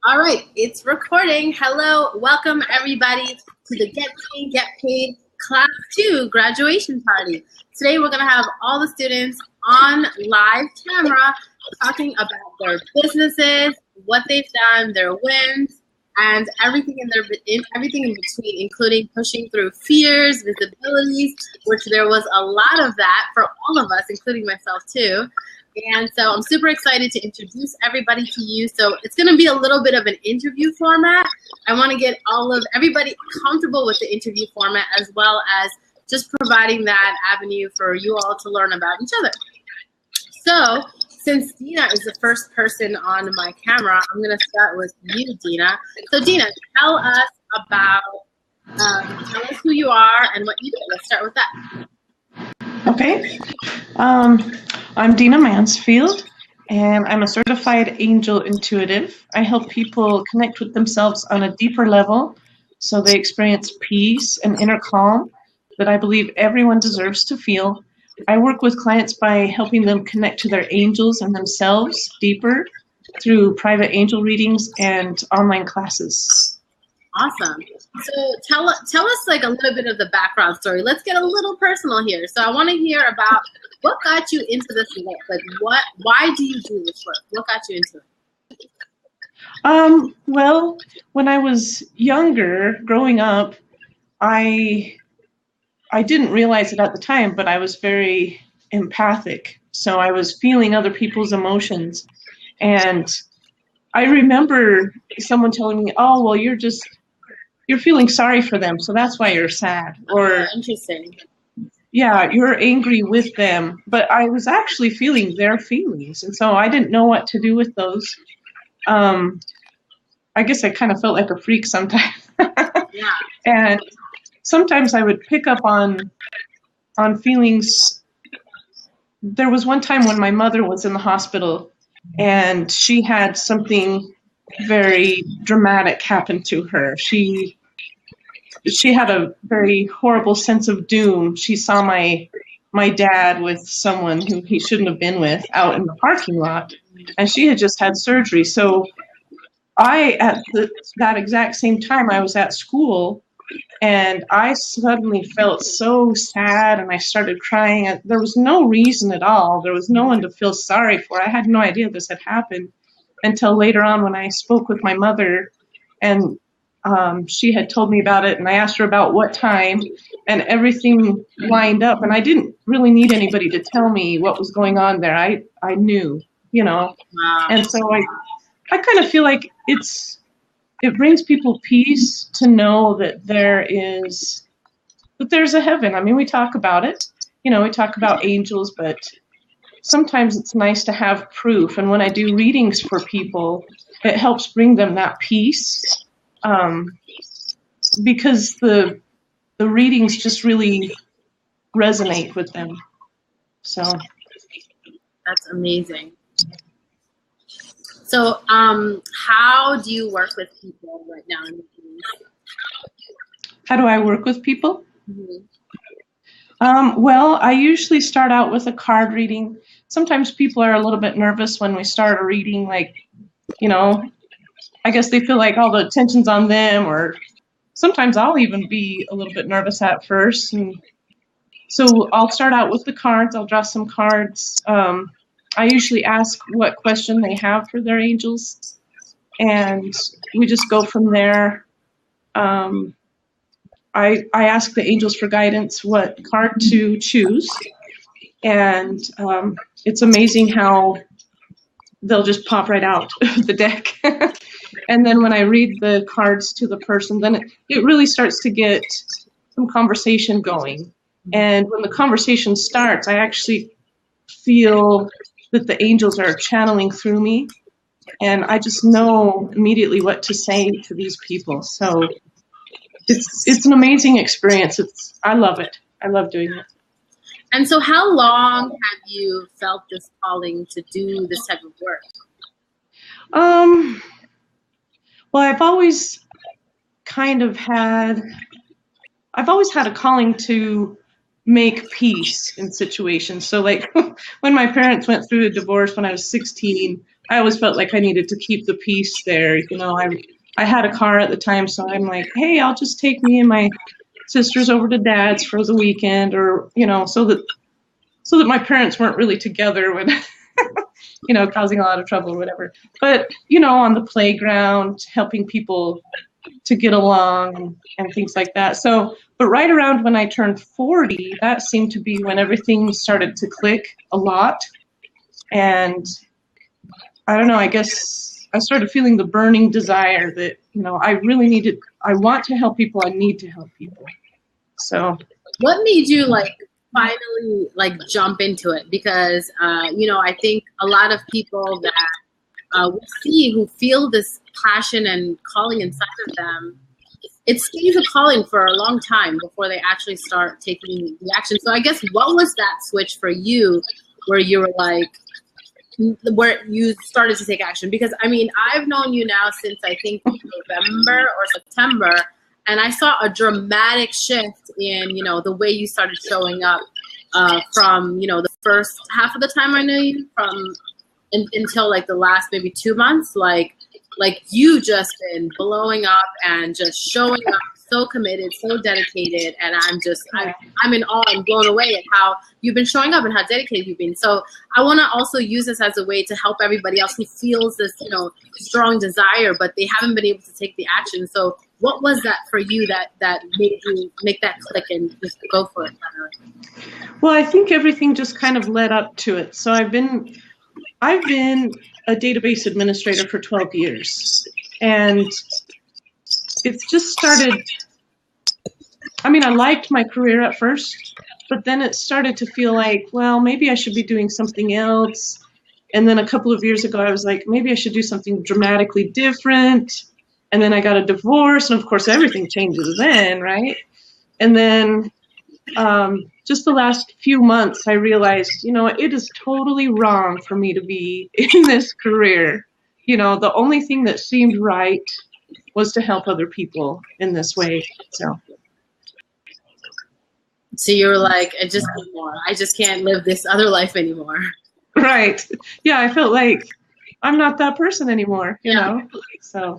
All right, it's recording. Hello, welcome everybody to the Get Paid, Get Paid Class 2 graduation party. Today we're going to have all the students on live camera talking about their businesses, what they've done, their wins, and everything in between, including pushing through fears, visibilities, which there was a lot of that for all of us, including myself too. And so I'm super excited to introduce everybody to you. So it's going to be a little bit of an interview format. I want to get everybody comfortable with the interview format, as well as just providing that avenue for you all to learn about each other. So since Dina is the first person on my camera, I'm going to start with you, Dina. So Dina, tell us about, tell us who you are and what you do. Let's start with that. Okay. I'm Dina Mansfield, and I'm a certified angel intuitive. I help people connect with themselves on a deeper level so they experience peace and inner calm that I believe everyone deserves to feel. I work with clients by helping them connect to their angels and themselves deeper through private angel readings and online classes. Awesome. So tell us like a little bit of the background story. Let's get a little personal here. So I want to hear about what got you into this work. Like why do you do this work? What got you into it? Well, when I was younger, growing up, I didn't realize it at the time, but I was very empathic. So I was feeling other people's emotions. And I remember someone telling me, "Oh, well, you're feeling sorry for them, so that's why you're sad." Or, Interesting. yeah, you're angry with them. But I was actually feeling their feelings. And so I didn't know what to do with those. I guess I kind of felt like a freak sometimes. Yeah. And sometimes I would pick up on feelings. There was one time when my mother was in the hospital and she had something very dramatic happen to her. She had a very horrible sense of doom. She saw my dad with someone who he shouldn't have been with out in the parking lot, and she had just had surgery. So at that exact same time, I was at school, and I suddenly felt so sad, and I started crying. There was no reason at all. There was no one to feel sorry for. I had no idea this had happened until later on when I spoke with my mother, and she had told me about it, and I asked her about what time, and everything lined up, and I didn't really need anybody to tell me what was going on there. I knew, Wow. And so I kind of feel like it brings people peace to know that there's a heaven. I mean, we talk about it, we talk about angels, but sometimes it's nice to have proof. And when I do readings for people, it helps bring them that peace, because the readings just really resonate with them. So That's amazing. So how do you work with people right now? how do I work with people? Mm-hmm. Well, I usually start out with a card reading. Sometimes people are a little bit nervous when we start a reading, like, I guess they feel like all the attention's on them, or sometimes I'll even be a little bit nervous at first. And so I'll start out with the cards. I'll draw some cards. I usually ask what question they have for their angels, and we just go from there. I ask the angels for guidance, what card to choose, and it's amazing how they'll just pop right out of the deck. And then when I read the cards to the person, then it really starts to get some conversation going. And when the conversation starts, I actually feel that the angels are channeling through me, and I just know immediately what to say to these people. So it's an amazing experience. I love it. I love doing it. And so how long have you felt this calling to do this type of work? Well, I've always had a calling to make peace in situations. So like when my parents went through a divorce when I was 16, I always felt like I needed to keep the peace there. I had a car at the time, so I'm like, hey, I'll just take me and my sisters over to Dad's for the weekend, or so that my parents weren't really together when causing a lot of trouble or whatever. But on the playground, helping people to get along and things like that. So, but right around when I turned 40, that seemed to be when everything started to click a lot. And I don't know, I guess I started feeling the burning desire that, I want to help people, I need to help people. So. What made you finally jump into it? Because, I think a lot of people that we see who feel this passion and calling inside of them, it stays a calling for a long time before they actually start taking the action. So I guess what was that switch for you where you were where you started to take action? Because I've known you now since I think November or September, and I saw a dramatic shift in, the way you started showing up from, the first half of the time I knew you until the last maybe 2 months. You just been blowing up and just showing up, so committed, so dedicated, and I'm in awe and blown away at how you've been showing up and how dedicated you've been. So I want to also use this as a way to help everybody else who feels this, strong desire, but they haven't been able to take the action. So what was that for you that made you make that click and just go for it? Well, I think everything just kind of led up to it. So I've been a database administrator for 12 years, and it's just started. I liked my career at first, but then it started to feel like, well, maybe I should be doing something else. And then a couple of years ago, I was like, maybe I should do something dramatically different. And then I got a divorce, and of course, everything changes then, right? And then just the last few months, I realized, it is totally wrong for me to be in this career. The only thing that seemed right was to help other people in this way. So you were like, I just need more. I just can't live this other life anymore. Right. Yeah, I felt like I'm not that person anymore, you know. So.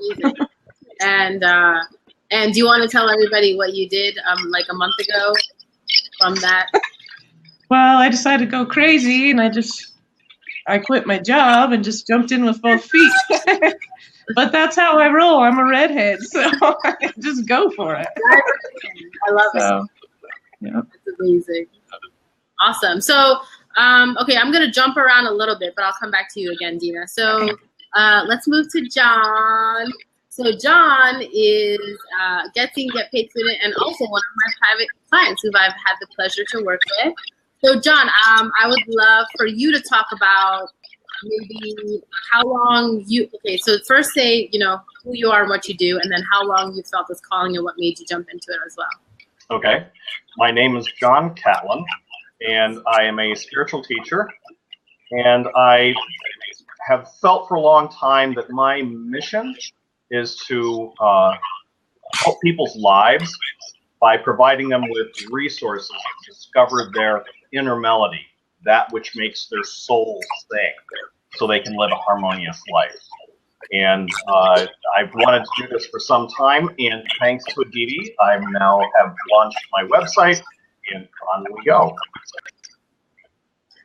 And do you want to tell everybody what you did a month ago from that? Well, I decided to go crazy, and I quit my job and just jumped in with both feet. But that's how I roll. I'm a redhead, so I just go for it. I love it. Yeah. That's amazing. Awesome. So, okay, I'm going to jump around a little bit, but I'll come back to you again, Dina. So let's move to John. So John is Get Paid student and also one of my private clients who I've had the pleasure to work with. So John, I would love for you to talk about maybe how long so first say, who you are and what you do, and then how long you felt this calling and what made you jump into it as well. Okay. My name is John Catlin, and I am a spiritual teacher, and I have felt for a long time that my mission is to help people's lives by providing them with resources to discover their inner melody, that which makes their soul sing, so they can live a harmonious life. And I've wanted to do this for some time, and thanks to Aditi, I now have launched my website, and on we go.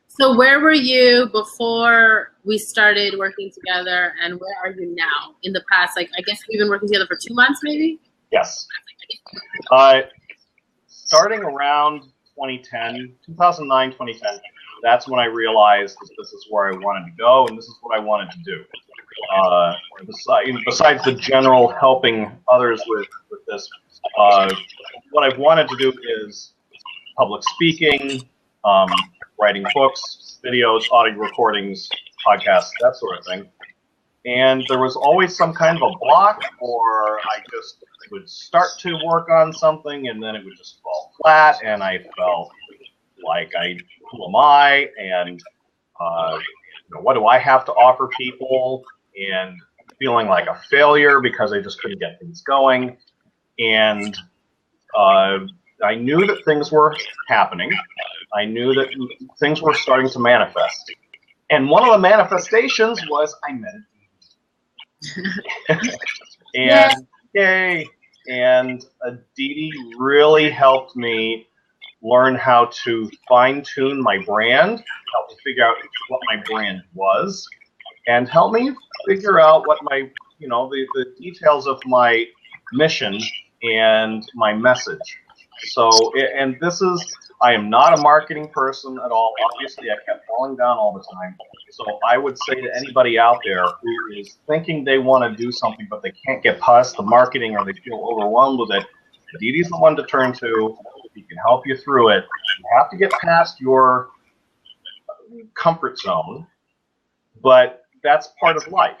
So where were you before we started working together, and where are you now in the past? I guess we've been working together for 2 months, maybe? Yes. Starting around 2009, 2010, that's when I realized that this is where I wanted to go, and this is what I wanted to do. Besides the general helping others with this, what I've wanted to do is public speaking, writing books, videos, audio recordings, podcasts, that sort of thing. And there was always some kind of a block, or I just would start to work on something and then it would just fall flat, and I felt like, who am I? And what do I have to offer people? And feeling like a failure because I just couldn't get things going. And I knew that things were happening. I knew that things were starting to manifest. And one of the manifestations was I met and yay! And Dee really helped me learn how to fine-tune my brand, help me figure out what my brand was, and help me figure out what my, the details of my mission and my message. So, and this is, I am not a marketing person at all. Obviously, I kept falling down all the time. So I would say to anybody out there who is thinking they want to do something, but they can't get past the marketing or they feel overwhelmed with it, Dee Dee's the one to turn to. He can help you through it. You have to get past your comfort zone, but that's part of life.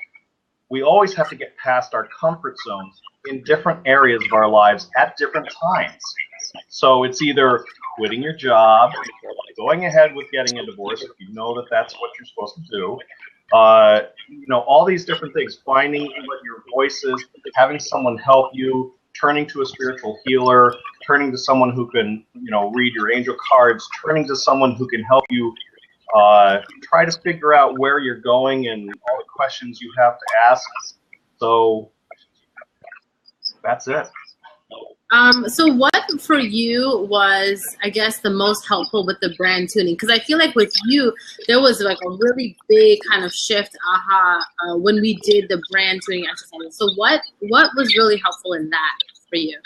We always have to get past our comfort zones in different areas of our lives at different times. So it's either quitting your job, going ahead with getting a divorce if you know that that's what you're supposed to do, all these different things, finding what your voice is, having someone help you, turning to a spiritual healer, turning to someone who can, read your angel cards, turning to someone who can help you try to figure out where you're going and all the questions you have to ask. So that's it. So what for you was, I guess, the most helpful with the brand tuning? Because I feel like with you, there was like a really big kind of shift, when we did the brand tuning exercise. So what was really helpful in that for you?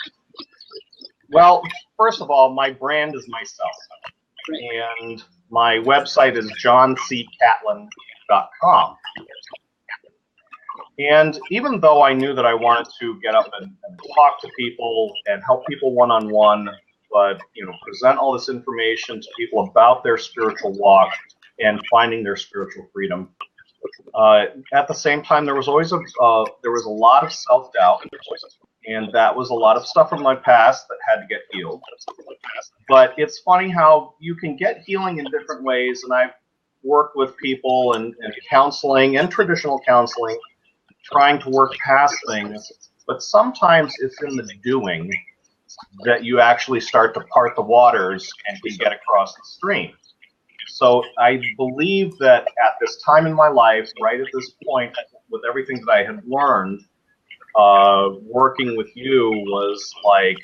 Well, first of all, my brand is myself. Right. And my website is johnccatlin.com. And even though I knew that I wanted to get up and talk to people and help people one-on-one, but present all this information to people about their spiritual walk and finding their spiritual freedom, at the same time there was always a lot of self-doubt, and that was a lot of stuff from my past that had to get healed. But it's funny how you can get healing in different ways, and I've worked with people and counseling and traditional counseling, trying to work past things, but sometimes it's in the doing that you actually start to part the waters and can get across the stream. So I believe that at this time in my life, right at this point, with everything that I had learned, working with you was like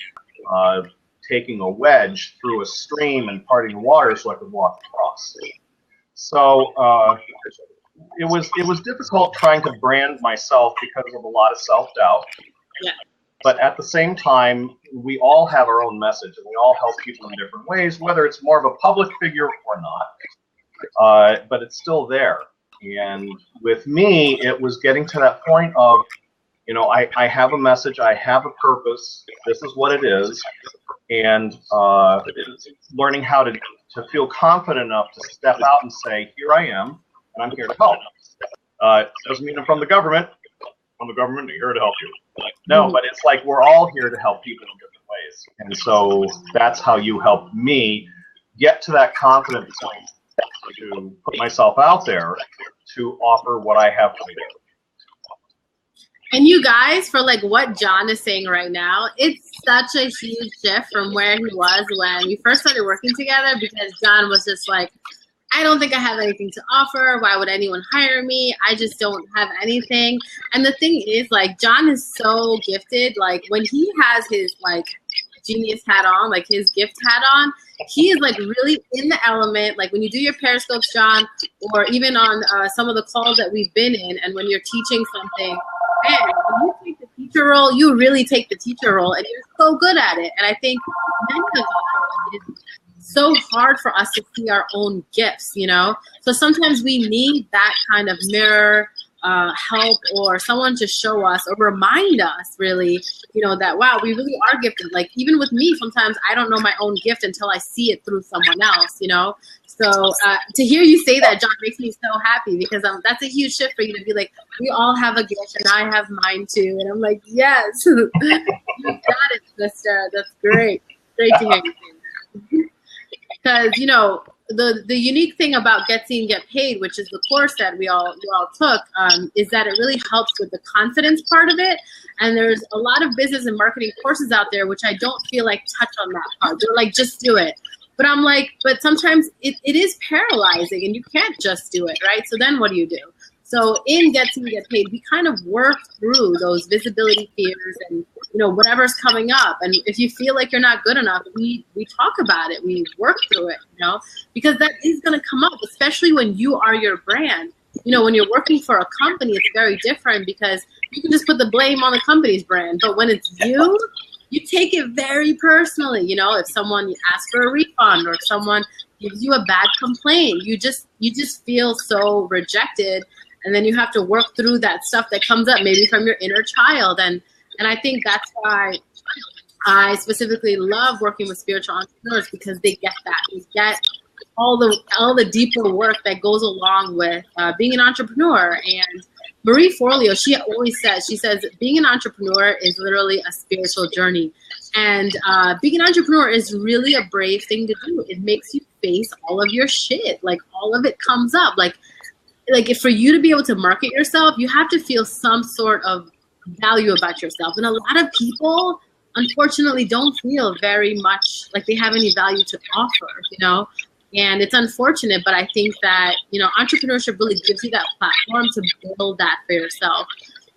taking a wedge through a stream and parting the water so I could walk across. So it was difficult trying to brand myself because of a lot of self-doubt. Yeah. But at the same time, we all have our own message, and we all help people in different ways, whether it's more of a public figure or not. But it's still there. And with me, it was getting to that point of, I have a message, I have a purpose, this is what it is, and learning how to feel confident enough to step out and say, here I am, and I'm here to help. Doesn't mean I'm from the government. I'm the government, I'm here to help you. No, but it's like we're all here to help people in different ways. And so that's how you helped me get to that confident point to put myself out there to offer what I have to do. And you guys, for like what John is saying right now, it's such a huge shift from where he was when we first started working together, because John was just like, I don't think I have anything to offer. Why would anyone hire me? I just don't have anything. And the thing is, like, John is so gifted. Like, when he has his, like, genius hat on, like his gift hat on, he is like really in the element. Like when you do your Periscopes, John, or even on some of the calls that we've been in, and when you're teaching something, man, when you take the teacher role, you really take the teacher role, and you're so good at it. And I think many of us, it's so hard for us to see our own gifts, So sometimes we need that kind of mirror help, or someone to show us or remind us really, that, wow, we really are gifted. Like even with me, sometimes I don't know my own gift until I see it through someone else, So to hear you say that, John, makes me so happy, because that's a huge shift for you to be like, we all have a gift and I have mine too. And I'm like, yes, you got it, sister. That's great. Great to hear you say that. Because, the unique thing about Get Seen, Get Paid, which is the course that we all took, is that it really helps with the confidence part of it. And there's a lot of business and marketing courses out there which I don't feel like touch on that part. They're like, just do it. But I'm like, but sometimes it is paralyzing and you can't just do it, right? So then what do you do? So in Get Seen, Get Paid, we kind of work through those visibility fears and, you know, whatever's coming up. And if you feel like you're not good enough, we talk about it. We work through it, you know, because that is going to come up, especially when you are your brand. You know, when you're working for a company, it's very different because you can just put the blame on the company's brand. But when it's you, you take it very personally. You know, if someone asks for a refund or if someone gives you a bad complaint, you just feel so rejected. And then you have to work through that stuff that comes up, maybe from your inner child. And I think that's why I specifically love working with spiritual entrepreneurs, because they get that. They get all the deeper work that goes along with being an entrepreneur. And Marie Forleo, she always says, being an entrepreneur is literally a spiritual journey. And being an entrepreneur is really a brave thing to do. It makes you face all of your shit. Like, all of it comes up. Like if for you to be able to market yourself, you have to feel some sort of value about yourself. And a lot of people, unfortunately, don't feel very much like they have any value to offer, you know? And it's unfortunate, but I think that, you know, entrepreneurship really gives you that platform to build that for yourself.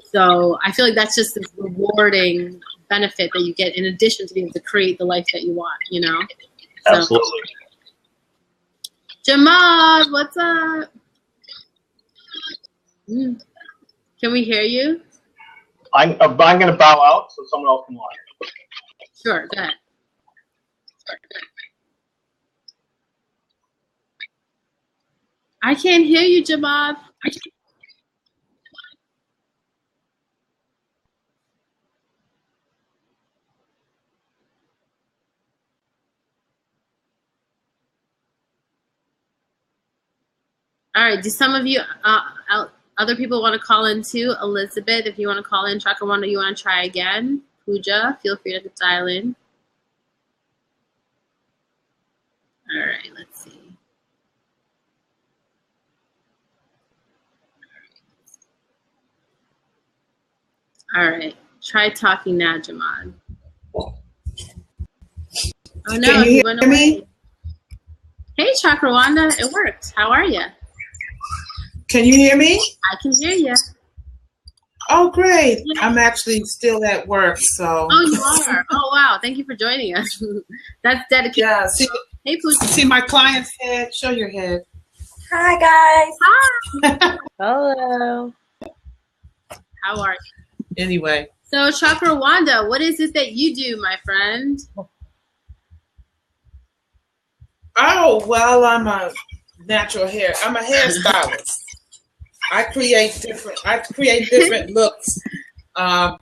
So I feel like that's just this rewarding benefit that you get in addition to being able to create the life that you want, you know? So, Absolutely. Jamad, what's up? Can we hear you? I'm going to bow out so someone else can watch. Sure, go ahead. I can't hear you, Jamad. All right, do some of you, other people want to call in too? Elizabeth, if you want to call in. Chakrawana, you want to try again? Pooja, feel free to dial in. All right, let's see. All right, try talking now, Jamad. Oh no, he went away. Hey, Chakrawanda, it worked. How are you? Can you hear me? I can hear you. Oh, great. Yeah. I'm actually still at work, so. Oh, you are? Oh, wow. Thank you for joining us. That's dedicated. Yeah. Hey, Pooja. See my client's head? Show your head. Hi, guys. Hi. Hello. How are you? Anyway. So, Chakrawanda, what is it that you do, my friend? Oh, well, I'm a hairstylist. I create different looks. I'm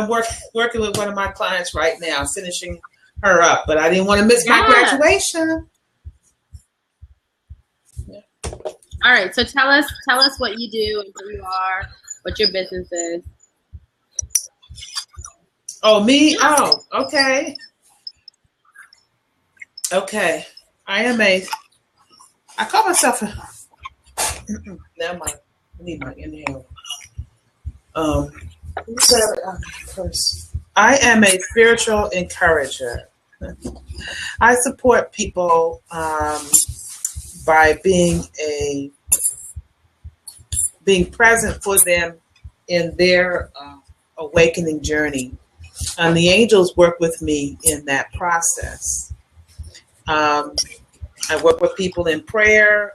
working with one of my clients right now, finishing her up, but I didn't want to miss my graduation. Yeah. All right, so tell us what you do and who you are, what your business is. Oh, me? Oh, okay. Okay. I call myself a now I need my inhale. First. I am a spiritual encourager. I support people by being present for them in their awakening journey. And the angels work with me in that process. I work with people in prayer,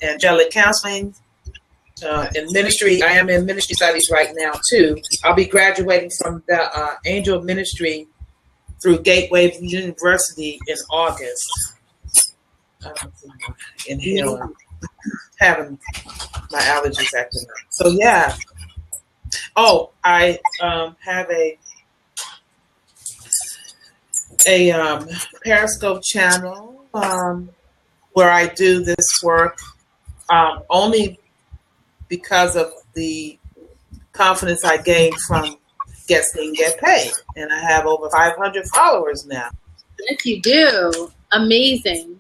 angelic counseling, in ministry. I am in ministry studies right now too. I'll be graduating from the angel ministry through Gateway University in August. Inhale, having my allergies acting up. So yeah. Oh, I have a Periscope channel where I do this work only because of the confidence I gained from Get Seen, Get Paid. And I have over 500 followers now. Yes, you do. Amazing.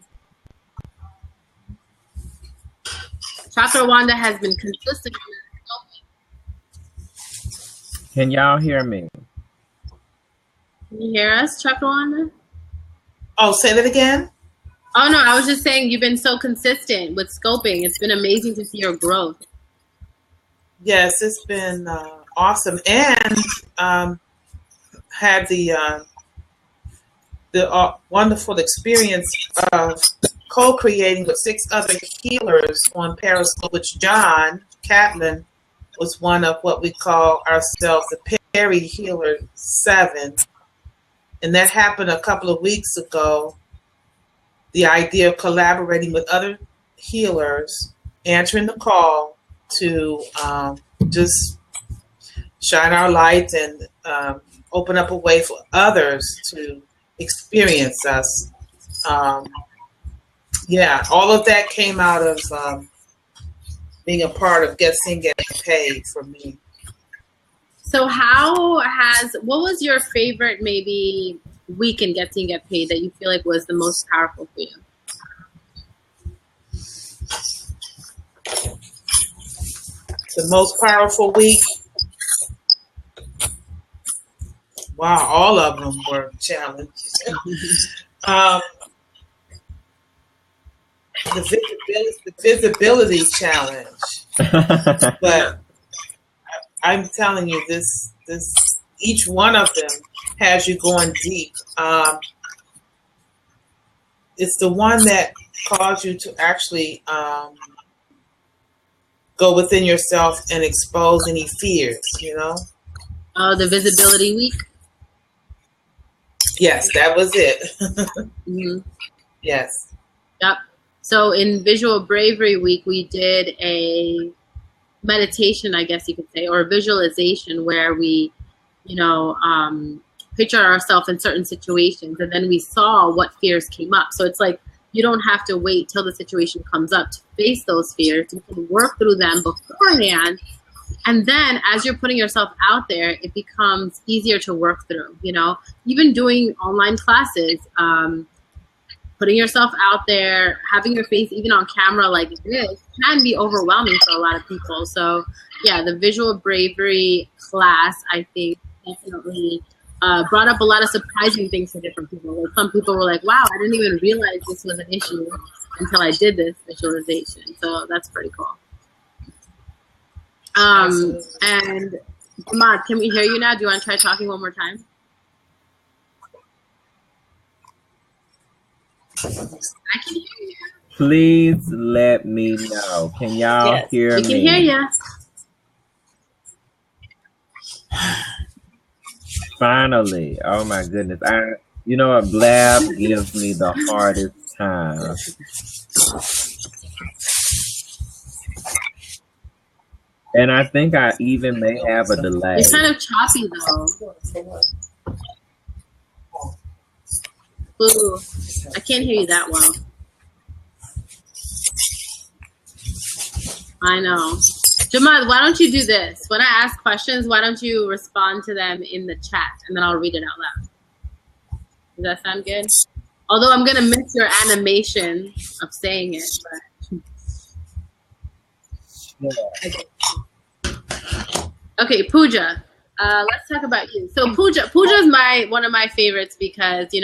Chakrawanda has been consistent. Can y'all hear me? Can you hear us, Chakrawanda? Oh, say that again? Oh, no, I was just saying you've been so consistent with scoping. It's been amazing to see your growth. Yes, it's been awesome, and had the wonderful experience of co-creating with 6 other healers on Periscope, which John Catlin was one of what we call ourselves the Perry Healer 7. And that happened a couple of weeks ago. The idea of collaborating with other healers, answering the call to just shine our light and open up a way for others to experience us. Yeah, all of that came out of being a part of Get Seen, Get Paid for me. So what was your favorite maybe week in Get Seen, Get Paid that you feel like was the most powerful for you? The most powerful week? Wow, all of them were challenges. The visibility challenge. But I'm telling you, this each one of them has you going deep. It's the one that caused you to actually go within yourself and expose any fears, you know? Oh, the visibility week? Yes, that was it. Mm-hmm. Yes. Yep. So in Visual Bravery Week, we did a meditation, I guess you could say, or a visualization where we, picture ourselves in certain situations, and then we saw what fears came up. So it's like you don't have to wait till the situation comes up to face those fears. You can work through them beforehand. And then as you're putting yourself out there, it becomes easier to work through, even doing online classes, putting yourself out there, having your face even on camera like this can be overwhelming for a lot of people. So yeah, the Visual Bravery class, I think, definitely brought up a lot of surprising things for different people. Like some people were like, wow, I didn't even realize this was an issue until I did this visualization. So that's pretty cool. And Ahmad, can we hear you now? Do you want to try talking one more time? I can hear you. Please let me know. Can y'all hear me? We can hear you. Finally. Oh my goodness. You know what? Blab gives me the hardest time. And I think I even may have a delay. It's kind of choppy though. Ooh, I can't hear you that well. I know. Jamal, why don't you do this? When I ask questions, why don't you respond to them in the chat, and then I'll read it out loud. Does that sound good? Although I'm going to miss your animation of saying it. But... Okay, Pooja. Let's talk about you. So Pooja is one of my favorites because,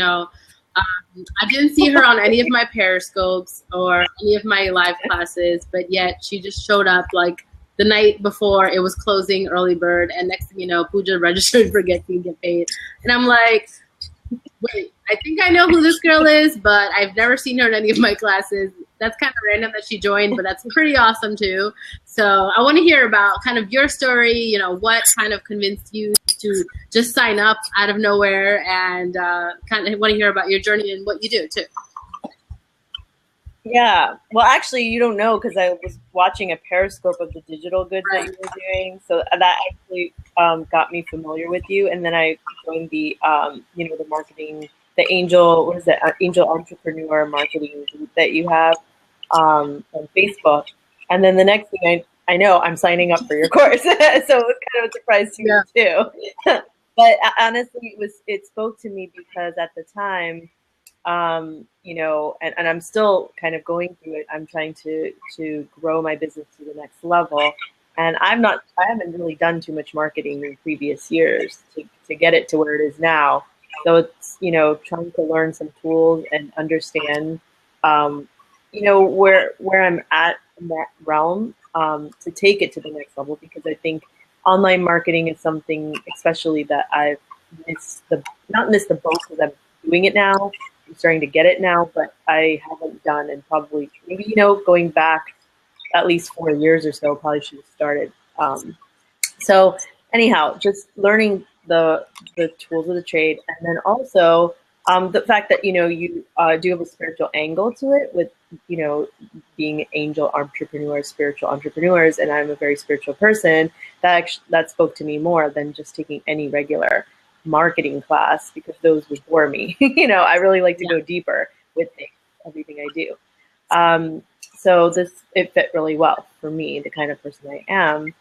I didn't see her on any of my Periscopes or any of my live classes, but yet she just showed up like the night before it was closing early bird, and next thing you know, Pooja registered for Get Seen, Get Paid. And I'm like, wait, I think I know who this girl is, but I've never seen her in any of my classes. That's kind of random that she joined, but that's pretty awesome too. So I want to hear about kind of your story, what kind of convinced you to just sign up out of nowhere, and kind of want to hear about your journey and what you do too. Yeah. Well, actually, you don't know because I was watching a Periscope of the digital goods that you were doing. So that actually got me familiar with you. And then I joined the, the marketing, the angel entrepreneur marketing group that you have on Facebook. And then the next thing I know, I'm signing up for your course. So it was kind of a surprise to me too. But honestly, it spoke to me because at the time, and I'm still kind of going through it. I'm trying to grow my business to the next level. And I haven't really done too much marketing in previous years to get it to where it is now. So it's, you know, trying to learn some tools and understand, you know, where I'm at in that realm, to take it to the next level, because I think online marketing is something, especially that I've not missed the boat because I'm doing it now. I'm starting to get it now, but I haven't done, and probably maybe, you know, going back at least 4 years or so, probably should have started. So anyhow, just learning the tools of the trade, and then also the fact that, you know, you do have a spiritual angle to it with, you know, being angel entrepreneurs, spiritual entrepreneurs, and I'm a very spiritual person. That spoke to me more than just taking any regular marketing class, because those would bore me. You know, I really like to go deeper with everything I do. So it fit really well for me, the kind of person I am.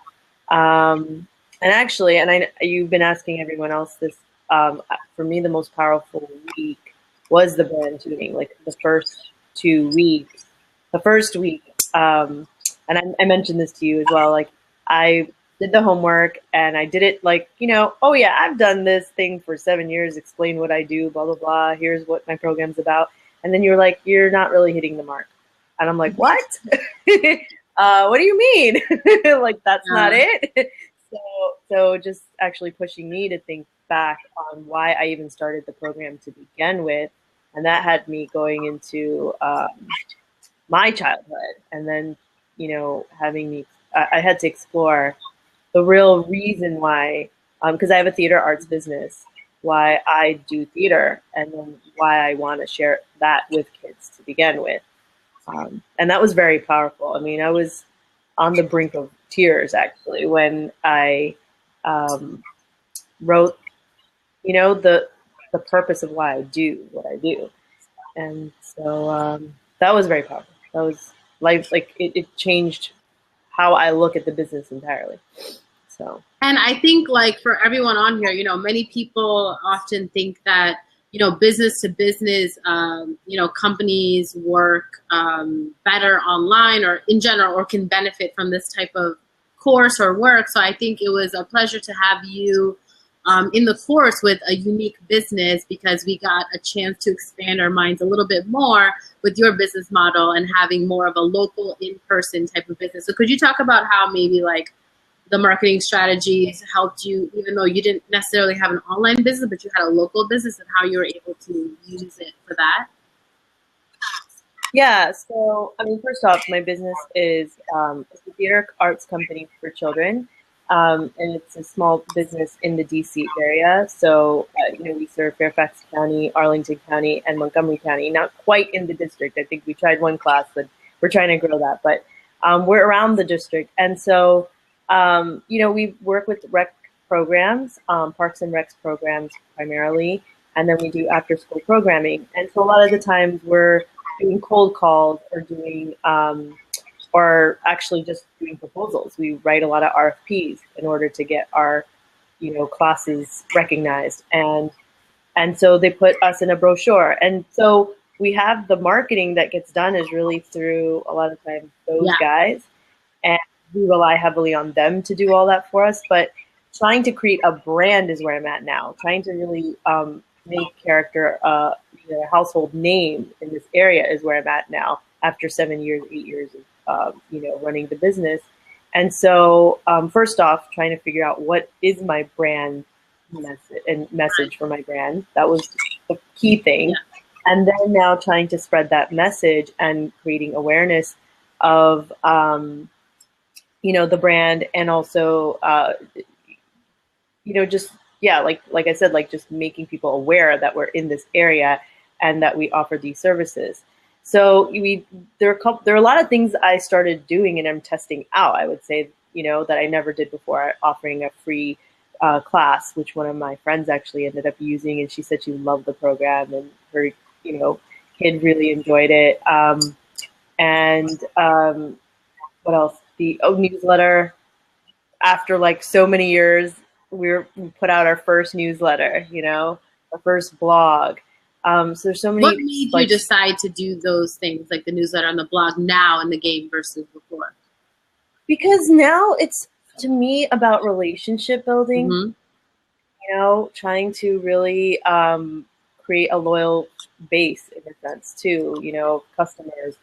And actually, and you've been asking everyone else this, for me, the most powerful week was the brand tuning, like the first 2 weeks. The first week, and I mentioned this to you as well, like I did the homework and I did it like, you know, oh yeah, I've done this thing for 7 years, explain what I do, blah, blah, blah. Here's what my program's about. And then you're like, you're not really hitting the mark. And I'm like, what? What do you mean? Like, that's not it. So just actually pushing me to think back on why I even started the program to begin with. And that had me going into my childhood. And then, you know, I had to explore the real reason why, because I have a theater arts business, why I do theater, and then why I want to share that with kids to begin with. And that was very powerful. I mean, I was on the brink of tears, actually, when I wrote, you know, the purpose of why I do what I do. And so that was very powerful. That was life, like it changed how I look at the business entirely. So. And I think, like, for everyone on here, you know, many people often think that, you know, business to business, you know, companies work better online or in general, or can benefit from this type of course or work. So I think it was a pleasure to have you in the course with a unique business, because we got a chance to expand our minds a little bit more with your business model and having more of a local in-person type of business. So could you talk about how maybe like the marketing strategies helped you, even though you didn't necessarily have an online business, but you had a local business, and how you were able to use it for that? Yeah, so, I mean, first off, my business is it's a theater arts company for children, and it's a small business in the DC area. So, you know, we serve Fairfax County, Arlington County, and Montgomery County. Not quite in the district. I think we tried one class, but we're trying to grow that. But we're around the district. And so, you know, we work with rec programs, Parks and Recs programs primarily, and then we do after-school programming. And so a lot of the times we're doing cold calls or doing, or actually just doing proposals. We write a lot of RFPs in order to get our, you know, classes recognized. And so they put us in a brochure. And so we have the marketing that gets done is really through a lot of times those guys. And we rely heavily on them to do all that for us, but trying to create a brand is where I'm at now. Trying to really make character a household name in this area is where I'm at now after 7 years, 8 years of you know, running the business. And so first off, trying to figure out what is my brand message for my brand. That was the key thing. And then now trying to spread that message and creating awareness of you know, the brand, and also, you know, just, yeah, like I said, like just making people aware that we're in this area and that we offer these services. So there are a lot of things I started doing and I'm testing out, I would say, you know, that I never did before, offering a free class, which one of my friends actually ended up using, and she said she loved the program and her, you know, kid really enjoyed it. And what else? The newsletter. After like so many years, we put out our first newsletter, you know, our first blog. So there's so many. What made you decide to do those things, like the newsletter and the blog, now in the game versus before? Because now it's, to me, about relationship building. you know, trying to really create a loyal base in a sense too, you know, customers,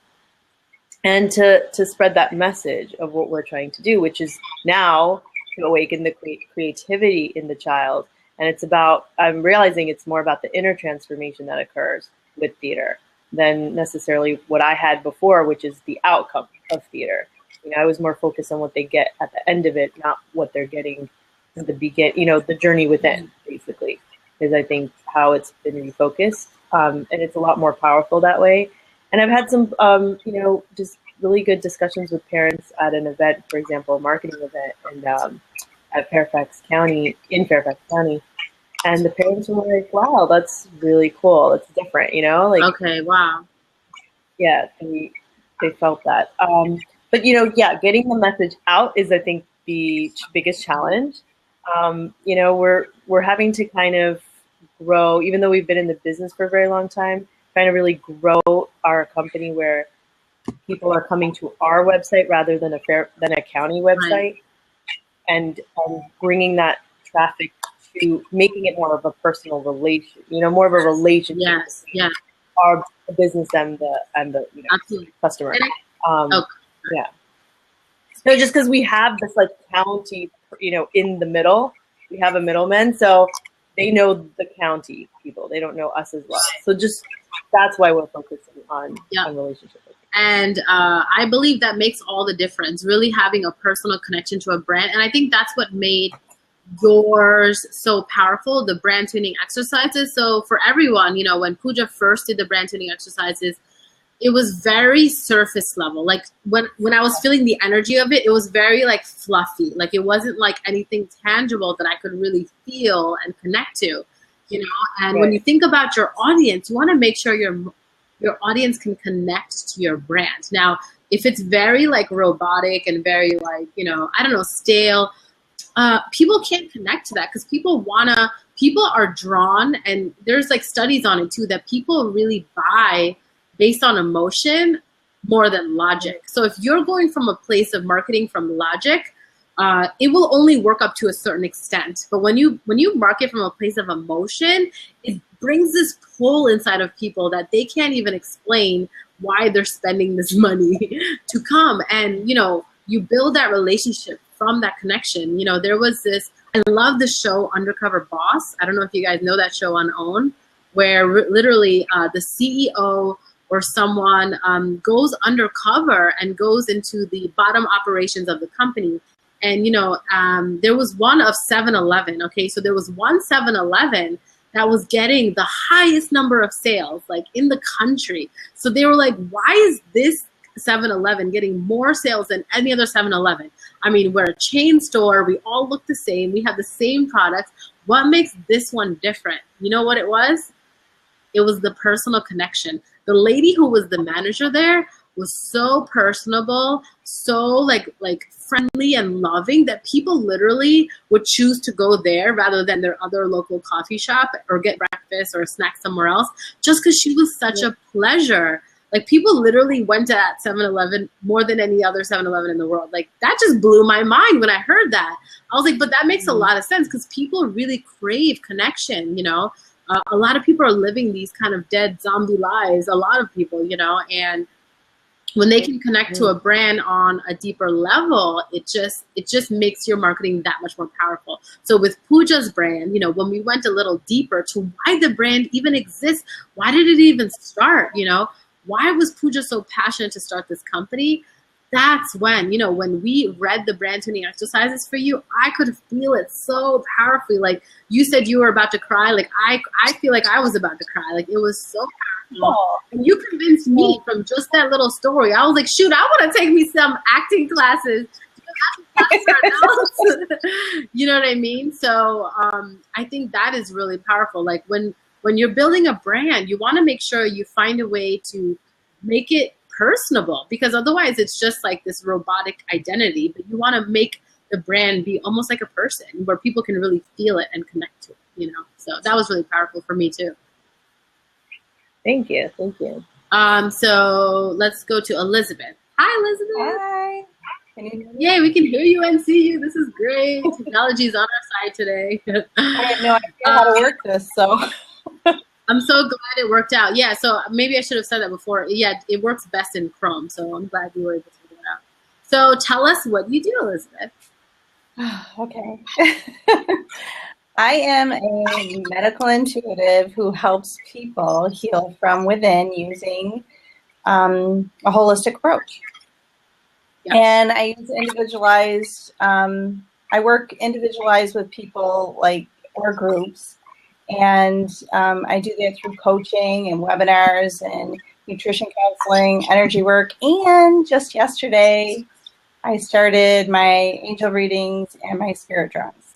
and to spread that message of what we're trying to do, which is now to awaken the creativity in the child. And it's about, I'm realizing it's more about the inner transformation that occurs with theater than necessarily what I had before, which is the outcome of theater. You know, I was more focused on what they get at the end of it, not what they're getting in the you know, the journey within, basically, is I think how it's been refocused. And it's a lot more powerful that way. And I've had some, you know, just really good discussions with parents at an event, for example, a marketing event, and at Fairfax County, in Fairfax County. And the parents were like, wow, that's really cool. It's different, you know? Like, Okay, wow. yeah, they felt that. But, you know, yeah, getting the message out is, I think, the biggest challenge. You know, we're having to kind of grow, even though we've been in the business for a very long time, trying to really grow our company where people are coming to our website rather than a county website, Right. and bringing that traffic to making it more of a personal relation, you know, more of a relationship Yes, between yeah, our business and the you know, absolutely. customer. And Um, Yeah. So just because we have this like county, you know, in the middle, we have a middleman, so they know the county people. They don't know us as well. So just that's why we're focusing on relationship. And I believe that makes all the difference, really having a personal connection to a brand. And I think that's what made yours so powerful, the brand tuning exercises. So for everyone, you know, when Pooja first did the brand tuning exercises, it was very surface level. Like when I was feeling the energy of it, it was very like fluffy. Like it wasn't like anything tangible that I could really feel and connect to, you know. And when you think about your audience, you want to make sure your audience can connect to your brand. Now, if it's very like robotic and very like, you know, I don't know, stale, people can't connect to that because people are drawn, and there's like studies on it too, that people really buy based on emotion more than logic. So if you're going from a place of marketing from logic, it will only work up to a certain extent. But when you market from a place of emotion, it brings this pull inside of people that they can't even explain why they're spending this money to come. And, you know, you build that relationship from that connection. You know, there was this, I love the show Undercover Boss. I don't know if you guys know that show on OWN, where literally the CEO or someone goes undercover and goes into the bottom operations of the company. And, you know, there was one of 7-Eleven, okay? So there was one 7-Eleven that was getting the highest number of sales, like, in the country. So they were like, why is this 7-Eleven getting more sales than any other 7-Eleven? I mean, we're a chain store. We all look the same. We have the same products. What makes this one different? You know what it was? It was the personal connection. The lady who was the manager there was so personable, so like friendly and loving that people literally would choose to go there rather than their other local coffee shop or get breakfast or a snack somewhere else, just because she was such a pleasure. Like, people literally went to that 7-Eleven more than any other 7-Eleven in the world. Like, that just blew my mind when I heard that. I was like, but that makes a lot of sense because people really crave connection, you know. A lot of people are living these kind of dead zombie lives, a lot of people, you know, and when they can connect to a brand on a deeper level, it just makes your marketing that much more powerful. So with Pooja's brand, you know, when we went a little deeper to why the brand even exists, why did it even start, you know, why was Pooja so passionate to start this company? That's when, you know, when we read the brand tuning exercises for you, I could feel it so powerfully. Like, you said you were about to cry. Like, I feel like I was about to cry. Like, it was so powerful. And you convinced me from just that little story. I was like, shoot, I want to take me some acting classes. You know what I mean? So I think that is really powerful. Like, when you're building a brand, you want to make sure you find a way to make it personable, because otherwise it's just like this robotic identity. But you want to make the brand be almost like a person where people can really feel it and connect to it, you know. So that was really powerful for me too. Thank you. Thank you. So let's go to Elizabeth. Hi, Elizabeth. Hi. Can you hear me? Yay, we can hear you and see you. This is great. Technology's on our side today. I have no idea how to work this, so. I'm so glad it worked out. Yeah, so maybe I should have said that before. Yeah, it works best in Chrome, so I'm glad you were able to figure it out. So tell us what you do, Elizabeth. Okay. I am a medical intuitive who helps people heal from within using a holistic approach. Yeah. And I use individualized, I work individualized with people or groups. And I do that through coaching and webinars and nutrition counseling, energy work. And just yesterday, I started my angel readings and my spirit drawings.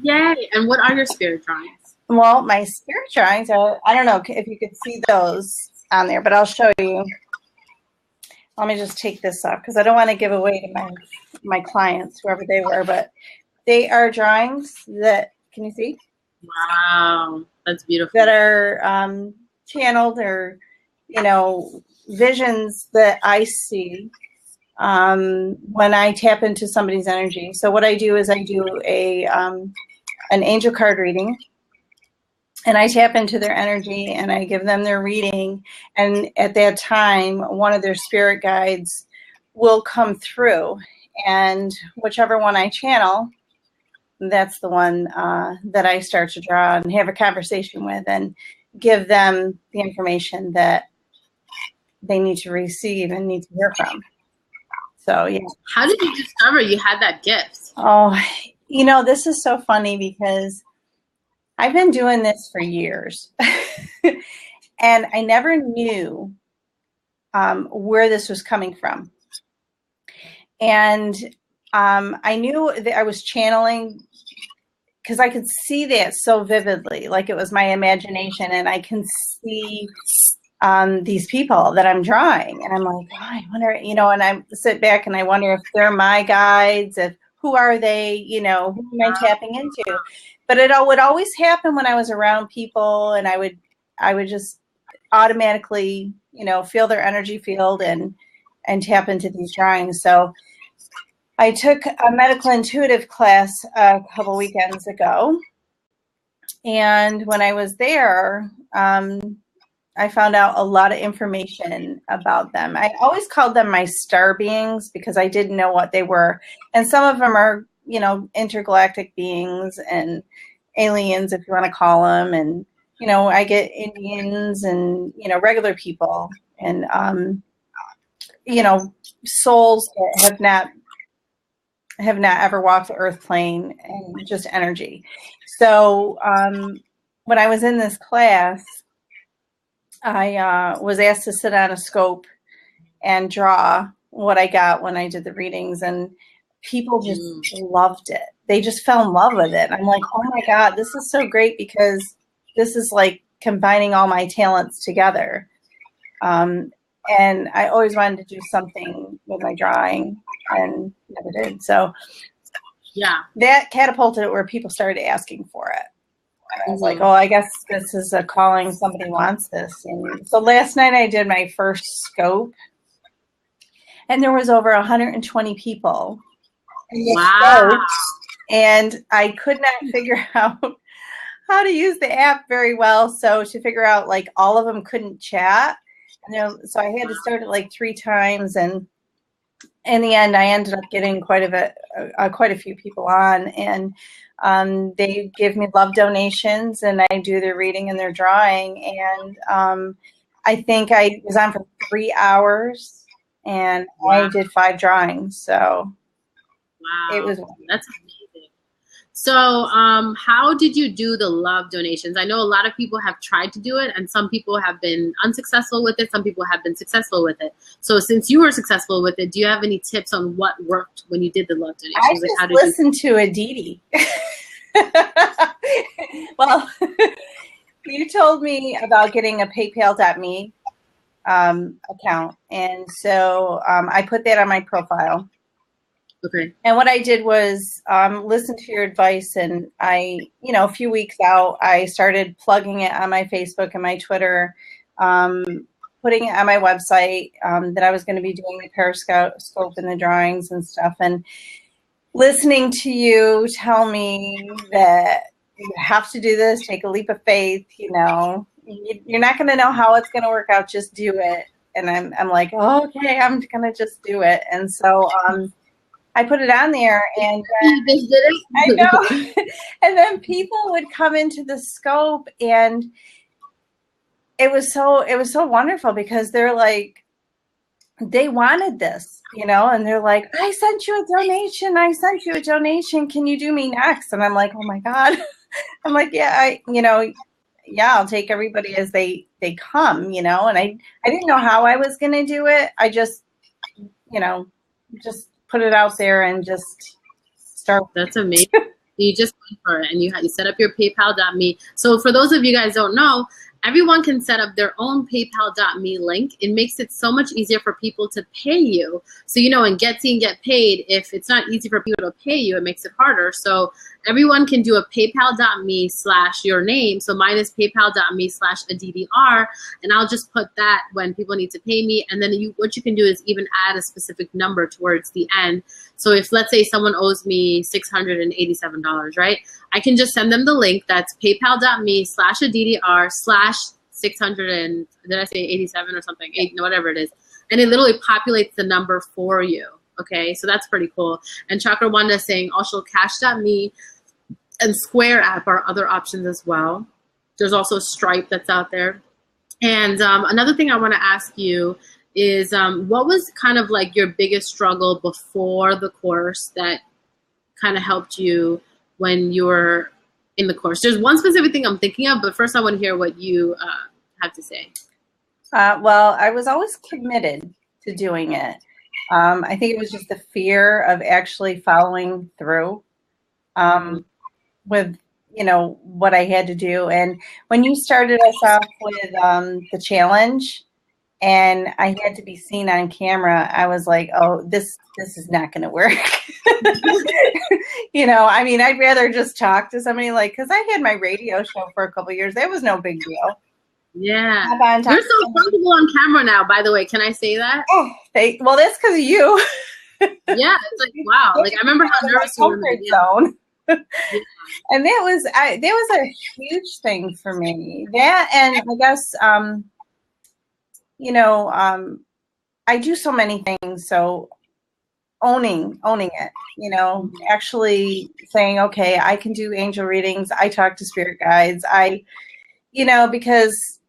Yay! And what are your spirit drawings? Well, my spirit drawings are, I don't know if you could see those on there, but I'll show you. Let me just take this off because I don't want to give away to my clients, whoever they were, but they are drawings that, can you see? Wow, that's beautiful. That are channeled or, visions that I see when I tap into somebody's energy. So what I do is I do an angel card reading, and I tap into their energy and I give them their reading. And at that time, one of their spirit guides will come through, and whichever one I channel, that's the one that I start to draw and have a conversation with and give them the information that they need to receive and need to hear from. So, yeah. How did you discover you had that gift? Oh, this is so funny because I've been doing this for years and I never knew where this was coming from. And I knew that I was channeling because I could see that so vividly, like it was my imagination, and I can see these people that I'm drawing, and I'm like, oh, I wonder, and I sit back and I wonder if they're my guides, who are they, who am I tapping into? But it would always happen when I was around people, and I would just automatically, feel their energy field and tap into these drawings. So I took a medical intuitive class a couple weekends ago, and when I was there, I found out a lot of information about them. I always called them my star beings because I didn't know what they were. And some of them are, intergalactic beings and aliens, if you want to call them. And, I get Indians and, regular people and, souls that have not ever walked the earth plane, and just energy. So when I was in this class, I was asked to sit on a scope and draw what I got when I did the readings, and people just loved it. They just fell in love with it. I'm like, oh my God, this is so great because this is like combining all my talents together. And I always wanted to do something with my drawing and never did. So yeah, that catapulted it where people started asking for it. And I was like, oh, I guess this is a calling. Somebody wants this. And so last night I did my first scope, and there was over 120 people. Wow. Scope, and I could not figure out how to use the app very well. So to figure out, all of them couldn't chat. And so I had to start it 3 times, and in the end, I ended up getting quite a few people on, and they give me love donations, and I do their reading and their drawing. And I think I was on for 3 hours, and I did 5 drawings. So wow, it was that's amazing. So how did you do the love donations? I know a lot of people have tried to do it, and some people have been unsuccessful with it. Some people have been successful with it. So since you were successful with it, do you have any tips on what worked when you did the love donations? I just listened to Aditi. Well, you told me about getting a PayPal.me account, and so I put that on my profile. Okay. And what I did was listen to your advice, and I, a few weeks out, I started plugging it on my Facebook and my Twitter, putting putting it on my website that I was going to be doing the Periscope and the drawings and stuff, and listening to you tell me that you have to do this, take a leap of faith, you know, you're not going to know how it's going to work out, just do it. And I'm like, oh, okay, I'm going to just do it. And so I put it on there, and I know. And then people would come into the scope, and it was so wonderful because they're like, they wanted this, you know, and they're like, I sent you a donation. Can you do me next? And I'm like, oh my God. I'm like, yeah, I'll take everybody as they come, you know, and I didn't know how I was going to do it. I just, you know, just put it out there and just start. That's amazing. You just went for it, and you set up your PayPal.me. So for those of you guys don't know, everyone can set up their own PayPal.me link. It makes it so much easier for people to pay you. So, you know, in Get Seen, Get Paid, if it's not easy for people to pay you, it makes it harder. So everyone can do a PayPal.me/your name. So mine is PayPal.me/ADDR, and I'll just put that when people need to pay me. And then what you can do is even add a specific number towards the end. So if, let's say, someone owes me $687, right? I can just send them the link. That's PayPal.me/ADDR/600 and did I say 87 or something? Whatever it is. And it literally populates the number for you. Okay, so that's pretty cool. And Chakra Wanda is saying also Cash.me and Square app are other options as well. There's also Stripe that's out there. And another thing I want to ask you is what was kind of like your biggest struggle before the course that kind of helped you when you were in the course? There's one specific thing I'm thinking of, but first I want to hear what you have to say. Well, I was always committed to doing it. I think it was just the fear of actually following through with, you know, what I had to do. And when you started us off with the challenge, and I had to be seen on camera, I was like, oh, this is not going to work. You know, I mean, I'd rather just talk to somebody, like, because I had my radio show for a couple of years. That was no big deal. Yeah. You're so comfortable on camera now, by the way. Can I say that? Oh, well, that's because of you. Yeah, it's like, wow. Like, I remember how nervous you were. Zone. Yeah. And that was a huge thing for me. That, and I guess, you know, I do so many things. So owning it, you know, actually saying, okay, I can do angel readings. I talk to spirit guides. You know, because,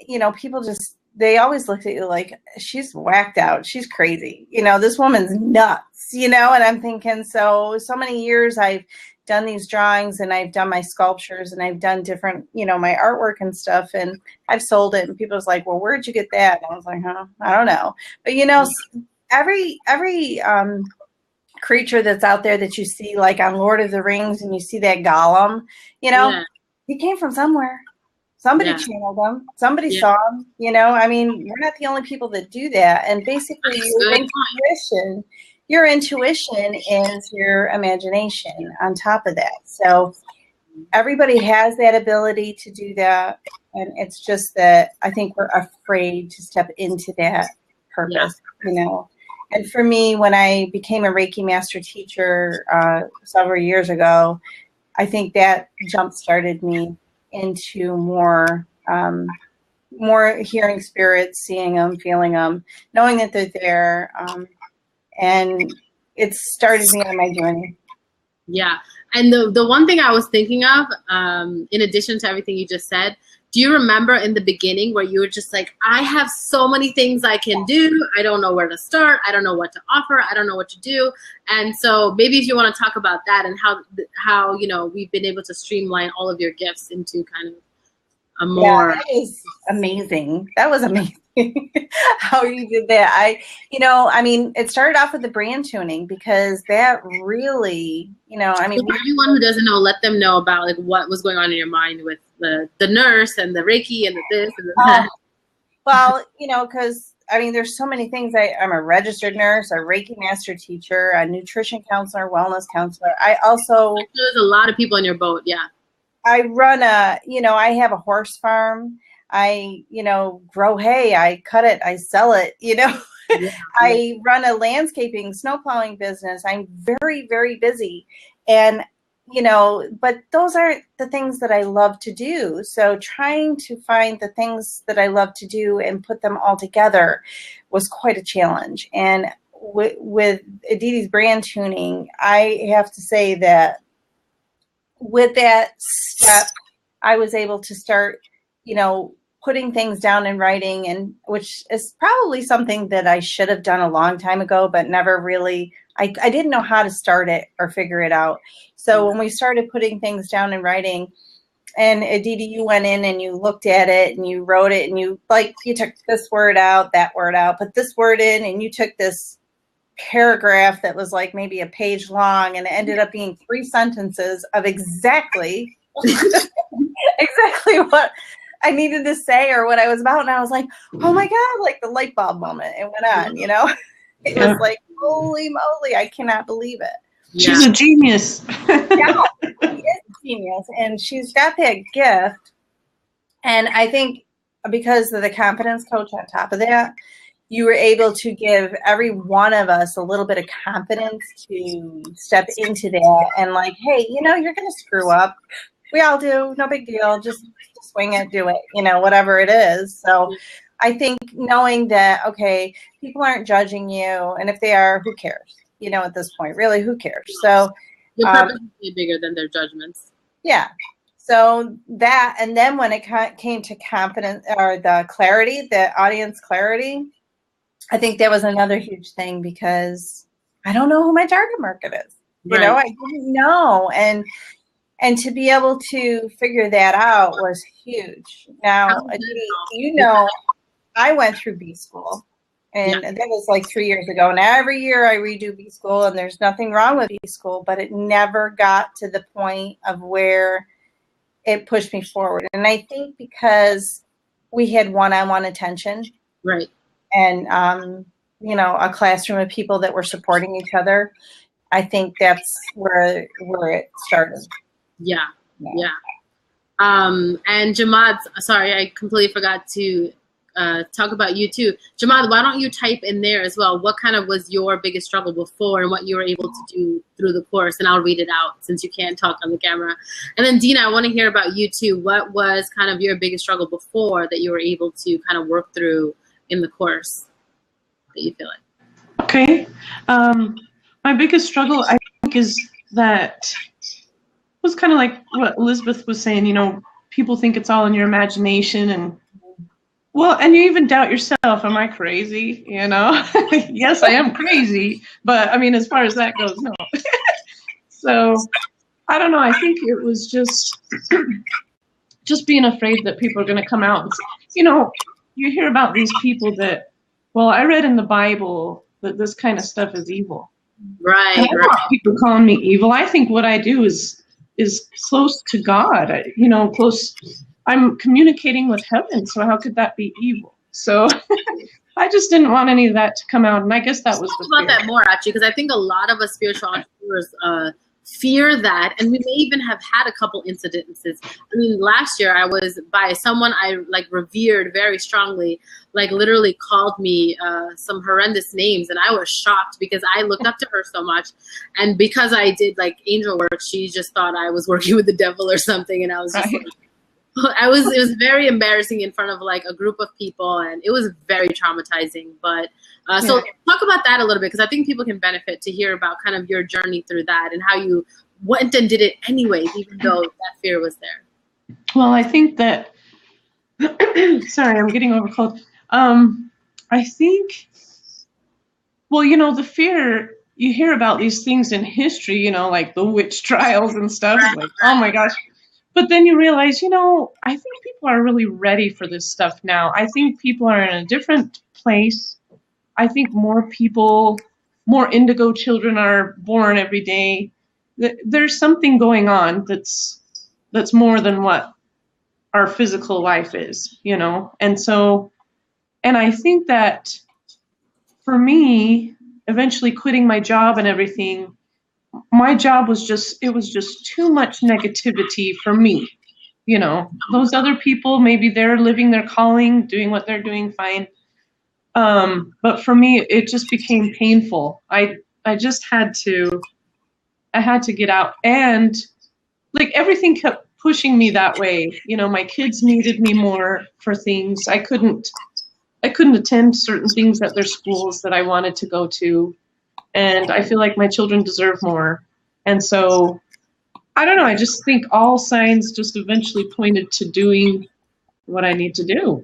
you know, people just, they always look at you like, she's whacked out. She's crazy. You know, this woman's nuts, you know, and I'm thinking, so many years I've done these drawings, and I've done my sculptures, and I've done different, you know, my artwork and stuff, and I've sold it, and people was like, well, where'd you get that? And I was like, I don't know. But, you know, every creature that's out there that you see, like on Lord of the Rings, and you see that Gollum, you know, yeah. He came from somewhere. Somebody channeled them. Somebody saw him. You know, I mean, we're not the only people that do that. And basically, your intuition is your imagination on top of that. So everybody has that ability to do that. And it's just that I think we're afraid to step into that purpose, you know. And for me, when I became a Reiki master teacher several years ago, I think that jump-started me into more hearing spirits, seeing them, feeling them, knowing that they're there. And it started me on my journey. Yeah. And the one thing I was thinking of, in addition to everything you just said, do you remember in the beginning where you were just like, I have so many things I can do. I don't know where to start. I don't know what to offer. I don't know what to do. And so maybe if you want to talk about that and how you know, we've been able to streamline all of your gifts into kind of a more. Yeah, that is amazing. That was amazing. How you did that. You know, I mean, it started off with the brand tuning, because that really, you know, I mean. For everyone who doesn't know, let them know about like what was going on in your mind with the nurse and the Reiki and the this and the that. Well, you know, because I mean, there's so many things. I'm a registered nurse, a Reiki master teacher, a nutrition counselor, wellness counselor. I also. There's a lot of people in your boat. Yeah. I run I have a horse farm. I, grow hay, I cut it, I sell it, Yeah. I run a landscaping, snow plowing business. I'm very, very busy. And, but those aren't the things that I love to do. So trying to find the things that I love to do and put them all together was quite a challenge. And with Aditi's brand tuning, I have to say that with that step, I was able to start, putting things down in writing, and which is probably something that I should have done a long time ago, but never really, I didn't know how to start it or figure it out. So when we started putting things down in writing, and Aditi, you went in and you looked at it and you wrote it, and you took this word out, that word out, put this word in, and you took this paragraph that was like maybe a page long, and it ended up being 3 sentences of exactly what I needed to say or what I was about. And I was like, oh my God, like the light bulb moment. It went on, It was like, holy moly, I cannot believe it. She's a genius. Yeah, she is a genius. And she's got that gift. And I think because of the confidence coach on top of that, you were able to give every one of us a little bit of confidence to step into that and like, hey, you're going to screw up. We all do. No big deal. Just swing it, do it, whatever it is. So I think knowing that, okay, people aren't judging you. And if they are, who cares? At this point, really, who cares? So your purpose is bigger than their judgments. Yeah. So that, and then when it came to confidence or the clarity, the audience clarity, I think that was another huge thing because I don't know who my target market is. Right. I didn't know. And to be able to figure that out was huge. Now, I went through B school, and that was like 3 years ago. And every year I redo B school, and there's nothing wrong with B school, but it never got to the point of where it pushed me forward. And I think because we had one-on-one attention. Right. And, a classroom of people that were supporting each other, I think that's where it started. Yeah. And Jamad, sorry, I completely forgot to talk about you too. Jamad, why don't you type in there as well what kind of was your biggest struggle before and what you were able to do through the course, and I'll read it out since you can't talk on the camera. And then Dina, I want to hear about you too. What was kind of your biggest struggle before that you were able to kind of work through in the course that you feel like? Okay. My biggest struggle, I think, is that was kind of like what Elizabeth was saying, people think it's all in your imagination, and you even doubt yourself. Am I crazy? Yes, I am crazy, but I mean, as far as that goes, no. So I don't know. I think it was just being afraid that people are going to come out and say, you hear about these people that, well, I read in the Bible that this kind of stuff is evil. Right. And I don't want people calling me evil. I think what I do is close to God, close. I'm communicating with heaven, so how could that be evil? So I just didn't want any of that to come out, and I guess that was the fear. About that more, actually, because I think a lot of us spiritual entrepreneurs fear that, and we may even have had a couple incidences. I mean, last year I was by someone I revered very strongly, literally called me some horrendous names, and I was shocked because I looked up to her so much, and because I did angel work, she just thought I was working with the devil or something, and I was just it was very embarrassing in front of a group of people, and it was very traumatizing. But so talk about that a little bit, because I think people can benefit to hear about kind of your journey through that and how you went and did it anyways, even though that fear was there. Well, I think that, sorry, I'm getting over cold. I think, the fear, you hear about these things in history, like the witch trials and stuff, oh my gosh. But then you realize, I think people are really ready for this stuff now. I think people are in a different place. I think more indigo children are born every day. There's something going on that's more than what our physical life is, And so, and I think that for me, eventually quitting my job and everything, my job was just too much negativity for me. those other people, maybe they're living their calling, doing what they're doing fine. But for me, it just became painful. I just had to get out, and like everything kept pushing me that way. My kids needed me more for things. I couldn't attend certain things at their schools that I wanted to go to. And I feel like my children deserve more. And so, I don't know, I just think all signs just eventually pointed to doing what I need to do.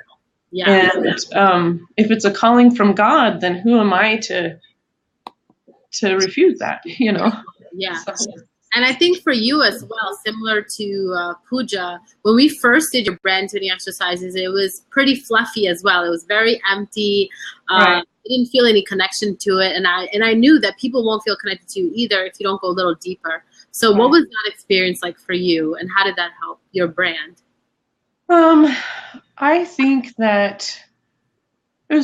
Yeah. And if it's a calling from God, then who am I to refuse that, Yeah. So. And I think for you as well, similar to Pooja, when we first did your brand tuning exercises, it was pretty fluffy as well. It was very empty. Right. I didn't feel any connection to it. And I knew that people won't feel connected to you either if you don't go a little deeper. So what was that experience like for you, and how did that help your brand? I think that it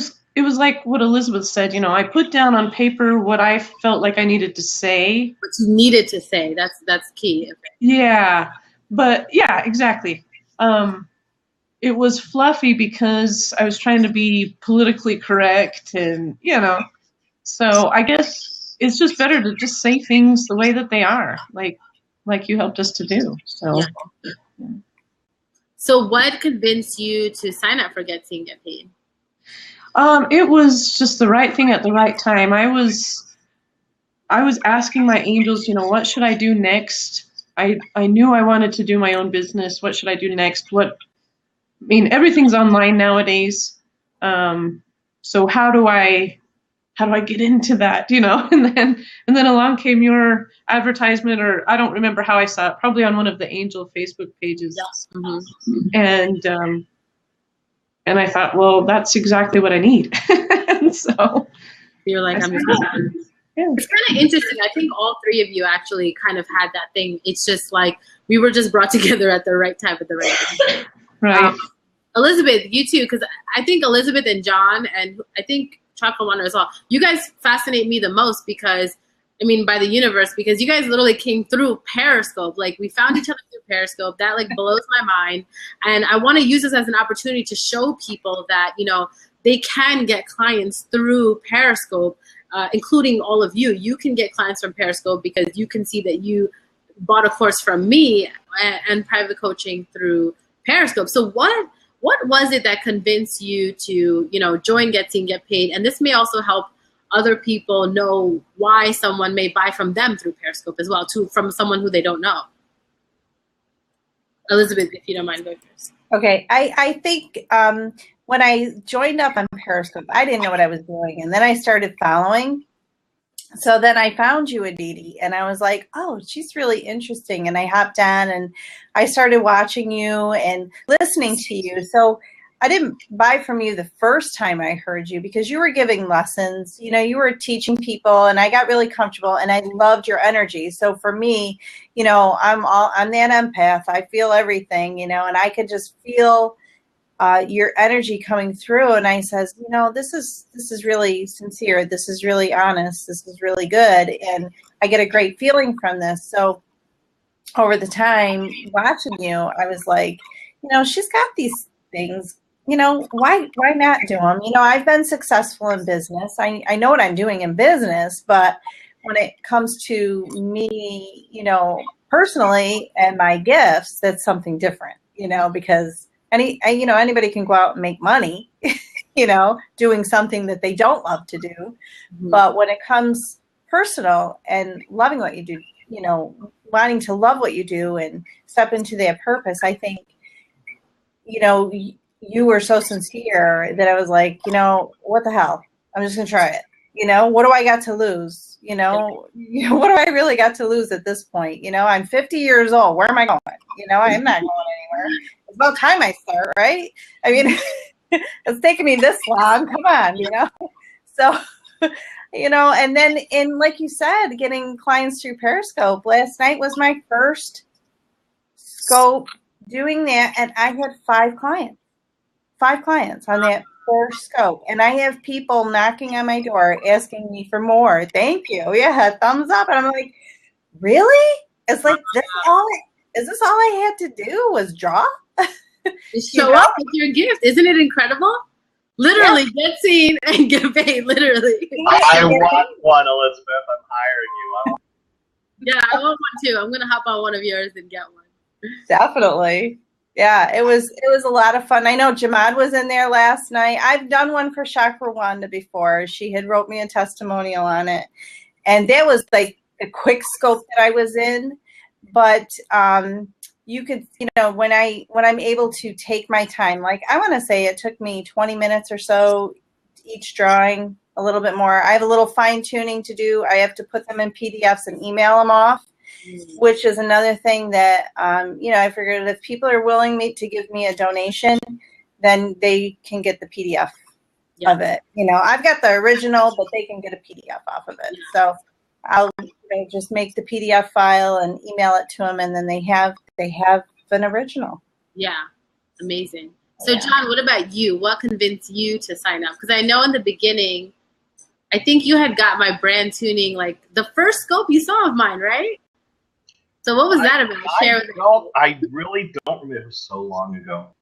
was like what Elizabeth said, I put down on paper what I felt like I needed to say. What you needed to say, that's key. Yeah, but yeah, exactly. It was fluffy because I was trying to be politically correct, and so I guess it's just better to just say things the way that they are, like you helped us to do. So. Yeah. So what convinced you to sign up for Get Seen, Get Paid? It was just the right thing at the right time. I was asking my angels, what should I do next? I knew I wanted to do my own business. What should I do next? Everything's online nowadays. So how do I get into that? And then along came your advertisement, or I don't remember how I saw it, probably on one of the angel Facebook pages. Yes. Mm-hmm. And I thought, well, that's exactly what I need. And so you're like, yeah. It's kind of interesting. I think all three of you actually kind of had that thing. It's just like we were just brought together at the right time at the right time. Right. Elizabeth, you too, because I think Elizabeth and John, and I think Chocolate Wonder as well, you guys fascinate me the most because, by the universe, because you guys literally came through Periscope. Like, we found each other through Periscope. That, blows my mind. And I want to use this as an opportunity to show people that, they can get clients through Periscope, including all of you. You can get clients from Periscope because you can see that you bought a course from me and private coaching through Periscope. So what was it that convinced you to, join Get Seen, Get Paid? And this may also help other people know why someone may buy from them through Periscope as well, from someone who they don't know. Elizabeth, if you don't mind going first. Okay, I think when I joined up on Periscope, I didn't know what I was doing, and then I started following. So then I found you, Aditi, and I was like, oh, she's really interesting. And I hopped on and I started watching you and listening to you. So I didn't buy from you the first time I heard you because you were giving lessons, you were teaching people, and I got really comfortable and I loved your energy. So for me, I'm that empath. I feel everything, and I could just feel your energy coming through. And I says, this is really sincere. This is really honest. This is really good. And I get a great feeling from this. So over the time watching you, I was like, she's got these things, why not do them? I've been successful in business. I know what I'm doing in business, but when it comes to me, personally and my gifts, that's something different, because anybody can go out and make money, doing something that they don't love to do. Mm-hmm. But when it comes personal and loving what you do, wanting to love what you do and step into that purpose, I think, you were so sincere that I was like, what the hell? I'm just going to try it. What do I got to lose? What do I really got to lose at this point? I'm 50 years old. Where am I going? I'm not going anywhere. It's about time I start, right? It's taking me this long. Come on, So, and then like you said, getting clients through Periscope. Last night was my first scope doing that, and I had 5 clients on that first scope. And I have people knocking on my door asking me for more. Thank you. Yeah, thumbs up. And I'm like, really? It's like, is this all I had to do was draw? Show up with your gift. Isn't it incredible? Literally, get seen and get paid. Literally. I want one, Elizabeth. I'm hiring you. Yeah, I want one too. I'm gonna hop on one of yours and get one. Definitely. Yeah, it was a lot of fun. I know Jamad was in there last night. I've done one for Chakra Wanda before. She had wrote me a testimonial on it. And that was like a quick scope that I was in. But you could, when I'm able to take my time, like I want to say it took me 20 minutes or so each drawing, a little bit more. I have a little fine tuning to do. I have to put them in PDFs and email them off, which is another thing that, I figured if people are willing to give me a donation, then they can get the PDF of it. I've got the original, but they can get a PDF off of it. So I'll just make the PDF file and email it to them, and then they have an original. Yeah, amazing. So John, what about you? What convinced you to sign up? Because I know in the beginning, I think you had got my brand tuning, like the first scope you saw of mine, right? So what was that about? Share with me. I really don't remember. It was so long ago.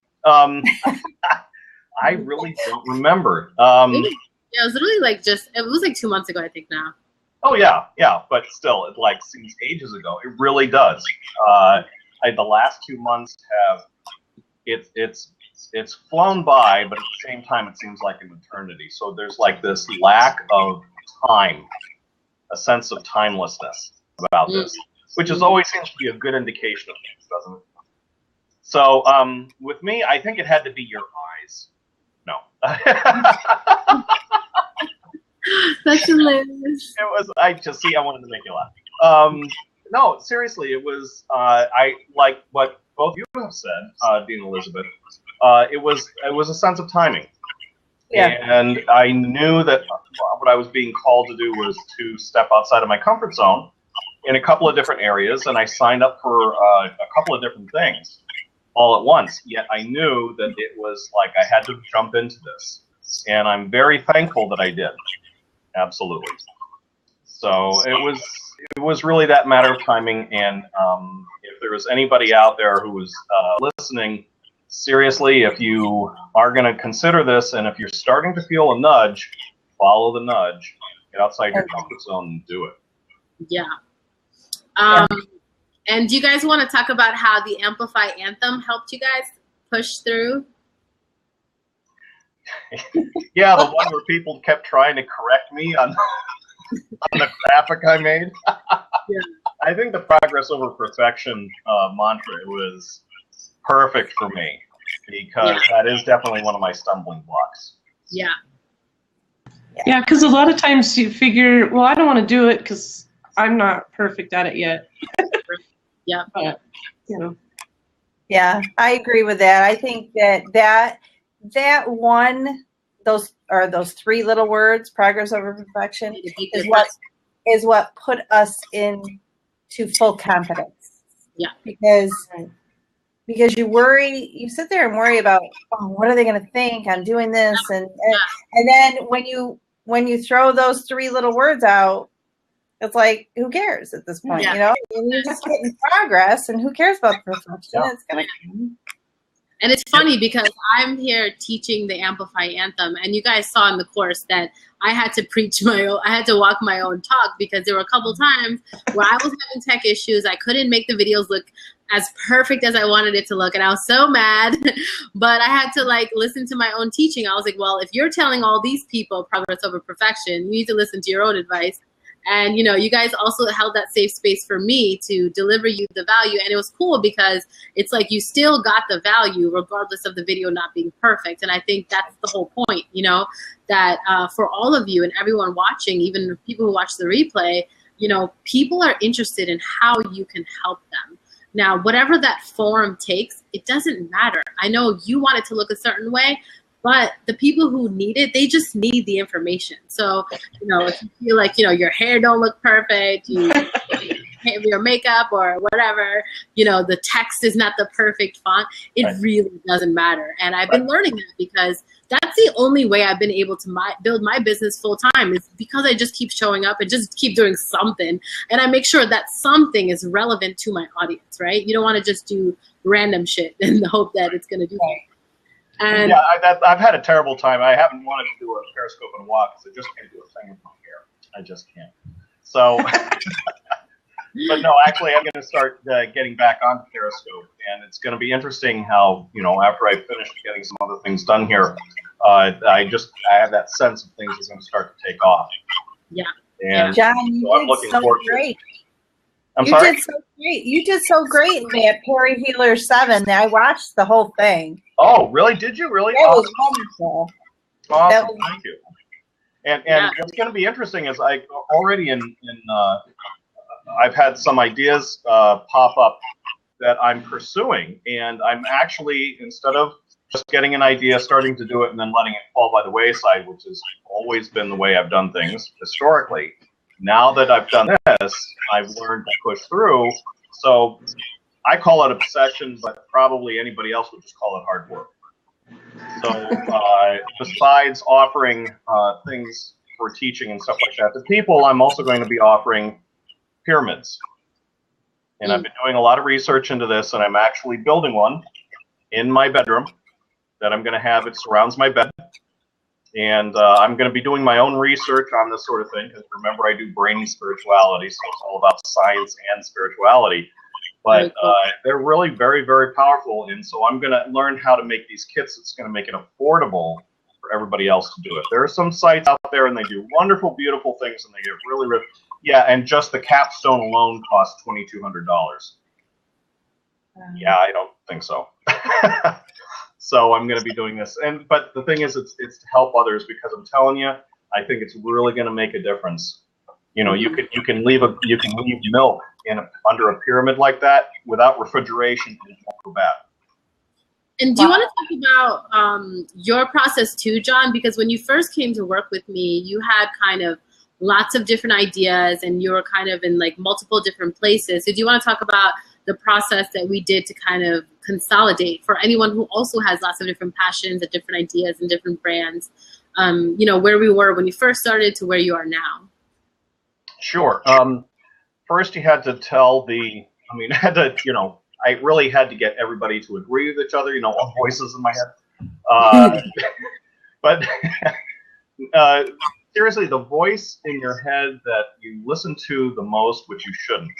I really don't remember. Yeah, it was literally it was like 2 months ago, I think now. Oh yeah, but still, it seems ages ago. It really does. The last 2 months have it's flown by, but at the same time, it seems like an eternity. So there's this lack of time, a sense of timelessness about this, which always seems to be a good indication of things, doesn't it? So with me, I think it had to be your eyes. No. That's hilarious. It was. I wanted to make you laugh. No, seriously, it was. I like what both you have said, Dean and Elizabeth. It was a sense of timing. Yeah. And I knew that what I was being called to do was to step outside of my comfort zone in a couple of different areas, and I signed up for a couple of different things all at once. Yet I knew that it was I had to jump into this, and I'm very thankful that I did. Absolutely. So it was really that matter of timing, and if there was anybody out there who was listening, seriously, if you are going to consider this, and if you're starting to feel a nudge, follow the nudge. Get outside your comfort zone and do it. Yeah. And do you guys want to talk about how the Amplify Anthem helped you guys push through? Yeah, the one where people kept trying to correct me on the graphic I made. Yeah. I think the progress over perfection mantra was perfect for me, because that is definitely one of my stumbling blocks. Yeah. Yeah, because a lot of times you figure, well, I don't want to do it because I'm not perfect at it yet. Yeah. But, Yeah, I agree with that. I think that one, those three little words, progress over perfection, is what put us into full confidence. Yeah. Because you sit there and worry about, oh, what are they going to think? I'm doing this, and then when you throw those three little words out, it's like, who cares at this point? And you're just getting progress, and who cares about perfection? Yeah. It's gonna come. And it's funny because I'm here teaching the Amplify Anthem, and you guys saw in the course that I had to walk my own talk, because there were a couple times where I was having tech issues. I couldn't make the videos look as perfect as I wanted it to look, and I was so mad. But I had to listen to my own teaching. I was like, well, if you're telling all these people progress over perfection, you need to listen to your own advice. And, you guys also held that safe space for me to deliver you the value. And it was cool because it's like you still got the value regardless of the video not being perfect. And I think that's the whole point, that for all of you and everyone watching, even people who watch the replay, people are interested in how you can help them. Now, whatever that form takes, it doesn't matter. I know you want it to look a certain way, but the people who need it, they just need the information. So, if you feel like, your hair don't look perfect, you your makeup or whatever, you know, the text is not the perfect font. It really doesn't matter. And I've been learning that because that's the only way I've been able to build my business full time, is because I just keep showing up and just keep doing something. And I make sure that something is relevant to my audience, right? You don't want to just do random shit in the hope that it's going to do that. And yeah, I've had a terrible time. I haven't wanted to do a Periscope in a while because I just can't do a thing with my hair. I just can't. So, but no, actually, I'm going to start getting back onto Periscope, and it's going to be interesting how, you know, after I finish getting some other things done here, I have that sense of things are going to start to take off. Yeah. John, And so I'm looking forward to it. I'm you sorry? did so great. You did so great at Perry Healer 7. I watched the whole thing. Oh, really? Did you really? That was wonderful. Awesome. Thank you. And what's going to be interesting is I already I've had some ideas pop up that I'm pursuing, and I'm actually, instead of just getting an idea, starting to do it, and then letting it fall by the wayside, which has always been the way I've done things historically. Now that I've done this, I've learned to push through. So I call it obsession, but probably anybody else would just call it hard work. So besides offering things for teaching and stuff like that to people, I'm also going to be offering pyramids. And I've been doing a lot of research into this, and I'm actually building one in my bedroom that I'm going to have. It surrounds my bed. And I'm going to be doing my own research on this sort of thing, because remember, I do brainy spirituality, so it's all about science and spirituality. But they're really very, very powerful, and so I'm going to learn how to make these kits that's going to make it affordable for everybody else to do it. There are some sites out there, and they do wonderful, beautiful things, and they get really, really, yeah, and just the capstone alone costs $2,200. Yeah, I don't think so. So I'm going to be doing this, but the thing is, it's to help others, because I'm telling you, I think it's really going to make a difference. You know, you can leave milk under a pyramid like that without refrigeration, and it won't go bad. And do you want to talk about your process too, John? Because when you first came to work with me, you had kind of lots of different ideas, and you were kind of in like multiple different places. So do you want to talk about the process that we did to kind of consolidate for anyone who also has lots of different passions and different ideas and different brands, you know, where we were when you first started to where you are now? Sure. First, you had to I really had to get everybody to agree with each other, you know, all voices in my head. But seriously, the voice in your head that you listen to the most, which you shouldn't,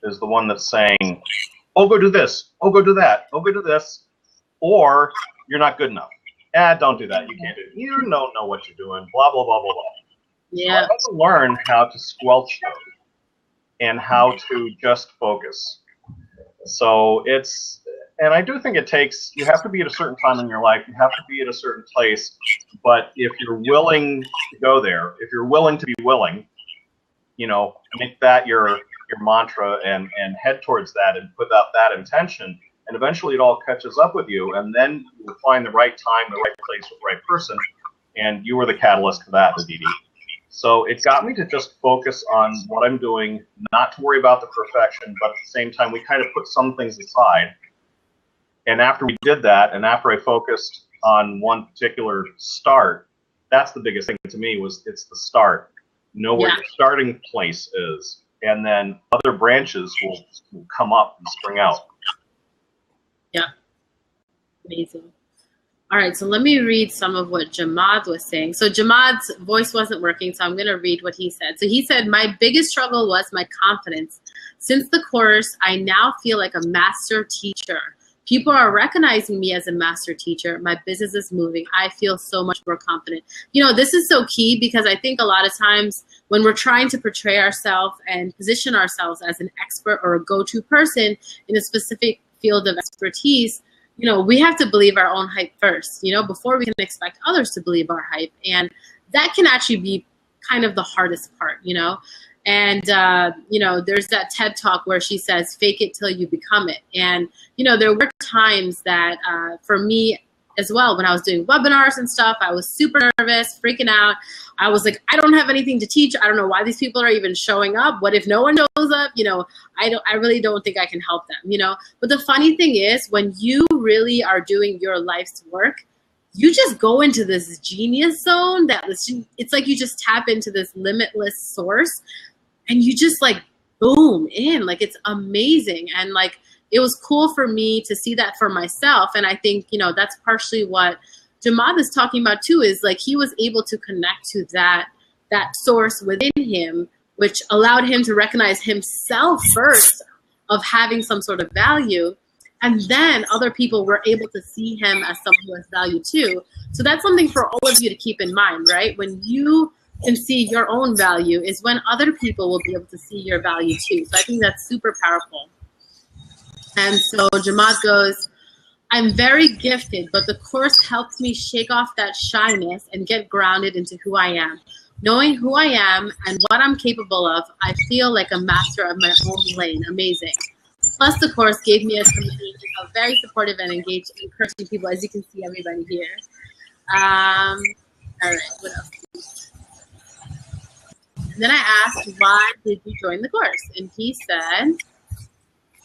is the one that's saying, oh, go do this, oh, go do that, oh, go do this, or you're not good enough. Don't do that, you can't do it. You don't know what you're doing, blah, blah, blah, blah, blah. Yeah. So I had to learn how to squelch those and how to just focus. So and I do think you have to be at a certain time in your life, you have to be at a certain place, but if you're willing to go there, if you're willing to be willing, you know, make that your mantra and head towards that and put out that intention, and eventually it all catches up with you, and then you will find the right time, the right place with the right person, and you were the catalyst for that, Aditi. So it got me to just focus on what I'm doing, not to worry about the perfection, but at the same time, we kind of put some things aside. And after we did that, and after I focused on one particular start, that's the biggest thing to me, was it's the start. Know where your starting place is, and then other branches will come up and spring out. Yeah. Amazing. All right, so let me read some of what Jamad was saying. So Jamad's voice wasn't working, so I'm going to read what he said. So he said, my biggest struggle was my confidence. Since the course, I now feel like a master teacher. People are recognizing me as a master teacher. My business is moving. I feel so much more confident. You know, this is so key, because I think a lot of times when we're trying to portray ourselves and position ourselves as an expert or a go-to person in a specific field of expertise, you know, we have to believe our own hype first, you know, before we can expect others to believe our hype. And that can actually be kind of the hardest part, you know. And, you know, there's that TED Talk where she says, fake it till you become it. And, you know, there were times that for me, as well. When I was doing webinars and stuff, I was super nervous, freaking out. I was like, I don't have anything to teach. I don't know why these people are even showing up. What if no one shows up? You know, I really don't think I can help them, you know. But the funny thing is, when you really are doing your life's work, you just go into this genius zone it's like you just tap into this limitless source and you just like boom in, like it's amazing. And like, it was cool for me to see that for myself. And I think, you know, that's partially what Jamaat is talking about too, is like he was able to connect to that source within him, which allowed him to recognize himself first of having some sort of value. And then other people were able to see him as someone who has value too. So that's something for all of you to keep in mind, right? When you can see your own value is when other people will be able to see your value too. So I think that's super powerful. And so Jamaat goes, I'm very gifted, but the course helps me shake off that shyness and get grounded into who I am. Knowing who I am and what I'm capable of, I feel like a master of my own lane. Amazing. Plus, the course gave me a community of very supportive and engaged, encouraging people, as you can see everybody here. All right, what else? And then I asked, why did you join the course? And he said,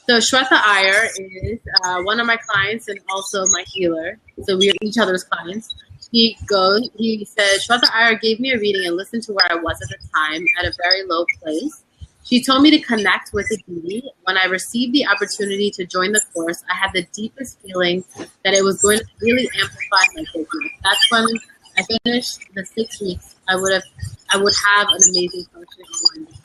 so Shweta Iyer is one of my clients and also my healer. So we are each other's clients. He said, Shweta Iyer gave me a reading and listened to where I was at the time at a very low place. She told me to connect with the beauty. When I received the opportunity to join the course, I had the deepest feeling that it was going to really amplify my business. That's when I finished the 6 weeks. I would have an amazing functioning online business.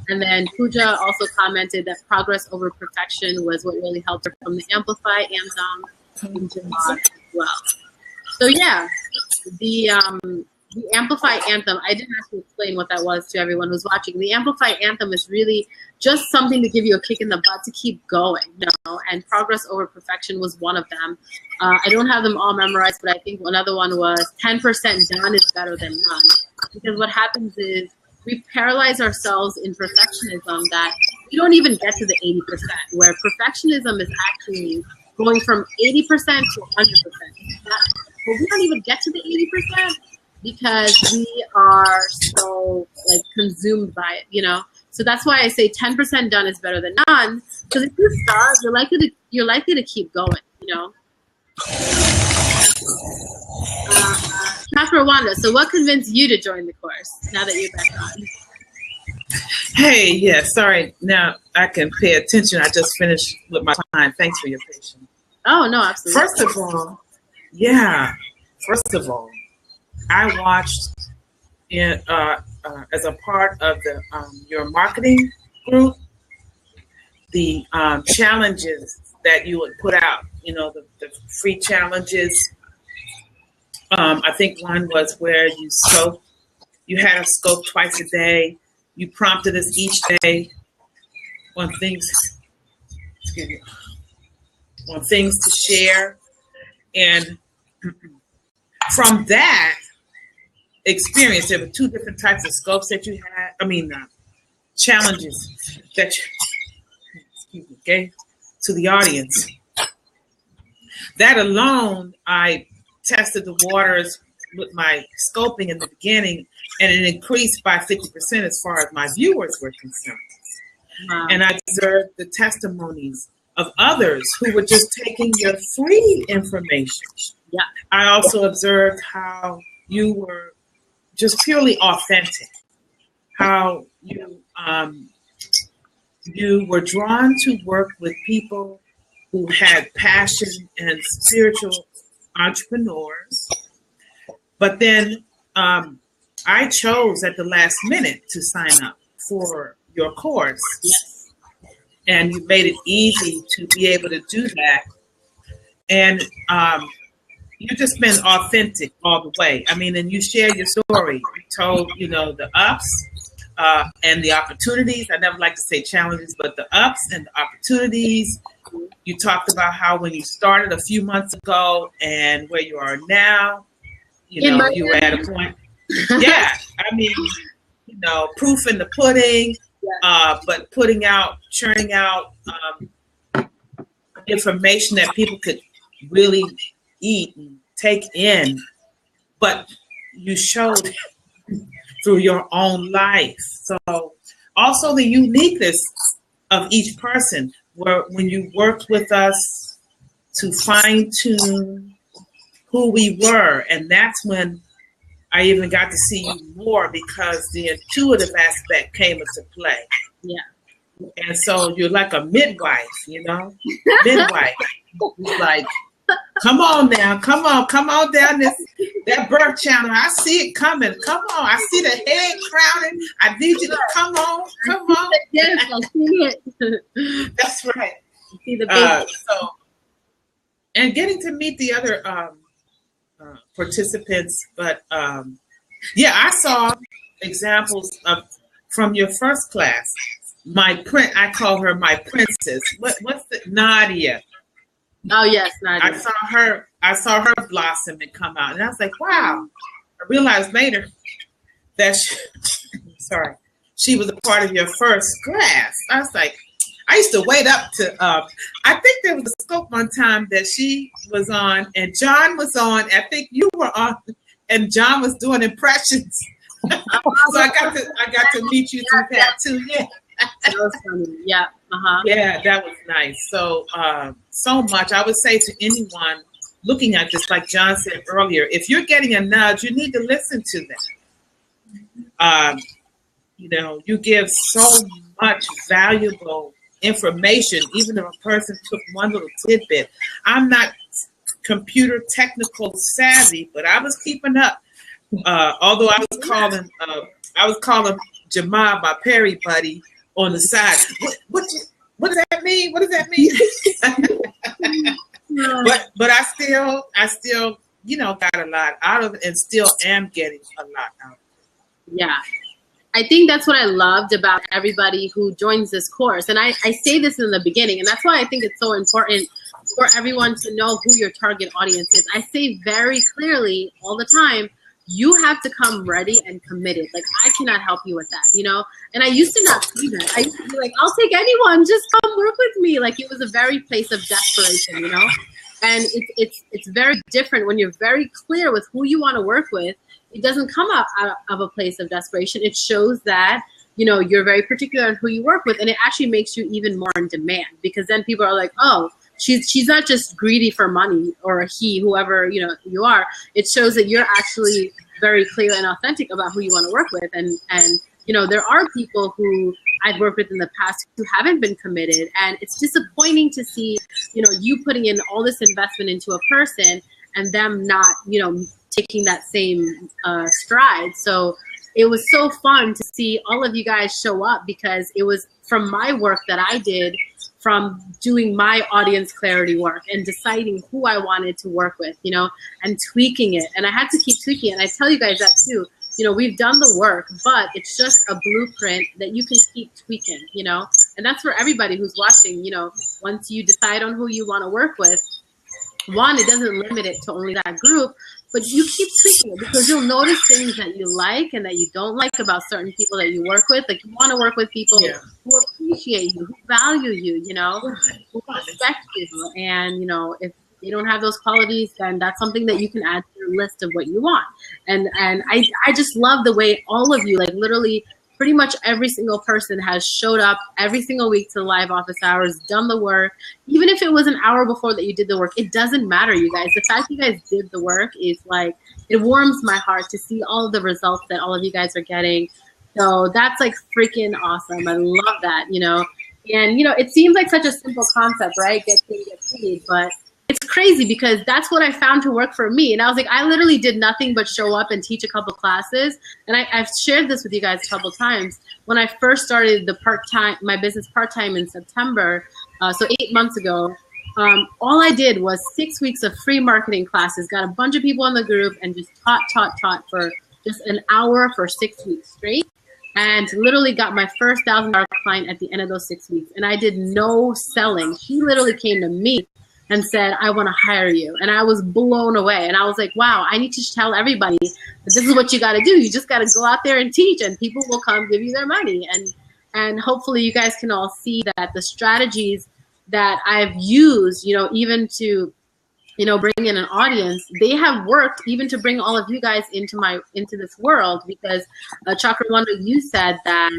And then Pooja also commented that progress over perfection was what really helped her from the Amplify Anthem into Jamaat as well. So yeah, the Amplify Anthem, I didn't have to explain what that was to everyone who's watching. The Amplify Anthem is really just something to give you a kick in the butt to keep going, you know, and progress over perfection was one of them. I don't have them all memorized, but I think another one was 10% done is better than none. Because what happens is we paralyze ourselves in perfectionism that we don't even get to the 80%, where perfectionism is actually going from 80% to 100%. But we don't even get to the 80%. Because we are so like consumed by it, you know. So that's why I say 10% done is better than none. Because if you start, you're likely to keep going, you know. Catherine Wanda, so what convinced you to join the course now that you're back on? Hey, yeah, sorry. Now I can pay attention. I just finished with my time. Thanks for your patience. Oh no, absolutely. First of all, I watched as a part of the your marketing group, the challenges that you would put out, you know, the free challenges. I think one was where you had a scope twice a day. You prompted us each day on things to share. And from that experience, there were two different types of scopes that you had. Challenges that you gave to the audience. That alone, I tested the waters with my scoping in the beginning, and it increased by 50% as far as my viewers were concerned. Wow. And I observed the testimonies of others who were just taking your free information. Yeah. I also observed how you were just purely authentic, how you were drawn to work with people who had passion and spiritual entrepreneurs. But then I chose at the last minute to sign up for your course. Yes. And you made it easy to be able to do that. And you've just been authentic all the way. I mean, and you shared your story. You told, you know, the ups and the opportunities. I never like to say challenges, but the ups and the opportunities. You talked about how when you started a few months ago and where you are now, you know, you were at a point. Yeah, I mean, you know, proof in the pudding, but churning out information that people could really eat and take in, but you showed through your own life. So also the uniqueness of each person, where when you worked with us to fine tune who we were, and that's when I even got to see you more because the intuitive aspect came into play. Yeah. And so you're like a midwife, you know, midwife. It's like, come on now, come on down that birth channel. I see it coming. Come on, I see the head crowning. I need you to come on. Yes, I see it. That's right. I see the baby. So, and getting to meet the other participants, but yeah, I saw examples of from your first class. I call her my princess. What's the Nadia? Oh yes, Nadia. I saw her blossom and come out, and I was like, wow. I realized later that she was a part of your first class. I was like, I used to wait up to. I think there was a scope one time that she was on, and John was on. I think you were on, and John was doing impressions. So I got to meet you through that too. Yeah. That was funny. Yeah. Yeah, that was nice. So, so much. I would say to anyone looking at this, like John said earlier, if you're getting a nudge, you need to listen to them. You know, you give so much valuable information, even if a person took one little tidbit. I'm not computer technical savvy, but I was keeping up. Although I was calling Jamal my Perry buddy on the side. What does that mean? What does that mean? but I still, you know, got a lot out of it and still am getting a lot out of it. Yeah. I think that's what I loved about everybody who joins this course. And I say this in the beginning, and that's why I think it's so important for everyone to know who your target audience is. I say very clearly all the time, you have to come ready and committed. Like, I cannot help you with that, you know? And I used to not see that. I used to be like, I'll take anyone, just come work with me. Like, it was a very place of desperation, you know? And it's very different when you're very clear with who you want to work with. It doesn't come out of a place of desperation. It shows that, you know, you're very particular on who you work with, and it actually makes you even more in demand, because then people are like, oh, she's not just greedy for money, or whoever, you know, you are. It shows that you're actually very clear and authentic about who you want to work with. And you know, there are people who I've worked with in the past who haven't been committed, and it's disappointing to see, you know, you putting in all this investment into a person and them not, you know, taking that same stride. So it was so fun to see all of you guys show up, because it was from my work that I did, from doing my audience clarity work and deciding who I wanted to work with, you know, and tweaking it. And I had to keep tweaking it. And I tell you guys that too. You know, we've done the work, but it's just a blueprint that you can keep tweaking, you know, and that's for everybody who's watching. You know, once you decide on who you want to work with, one, it doesn't limit it to only that group, but you keep tweaking it, because you'll notice things that you like and that you don't like about certain people that you work with. Like, you want to work with people who appreciate you, who value you, you know, who respect you. And, you know, if they don't have those qualities, then that's something that you can add to your list of what you want. And I just love the way all of you, like, literally pretty much every single person has showed up every single week to the live office hours, done the work. Even if it was an hour before that you did the work, it doesn't matter, you guys. The fact you guys did the work is like, it warms my heart to see all of the results that all of you guys are getting. So that's like freaking awesome. I love that, you know. And, you know, it seems like such a simple concept, right? Get paid, get paid. But it's crazy, because that's what I found to work for me. And I was like, I literally did nothing but show up and teach a couple classes. And I've shared this with you guys a couple times. When I first started my business part-time in September, so 8 months ago, all I did was 6 weeks of free marketing classes, got a bunch of people in the group, and just taught for just an hour for 6 weeks straight. And literally got my first $1,000 client at the end of those 6 weeks. And I did no selling. She literally came to me and said, I want to hire you. And I was blown away. And I was like, wow, I need to tell everybody that this is what you got to do. You just got to go out there and teach, and people will come give you their money. And hopefully you guys can all see that the strategies that I've used, you know, even to bring in an audience. They have worked even to bring all of you guys into this world, because Chakrawana, you said that,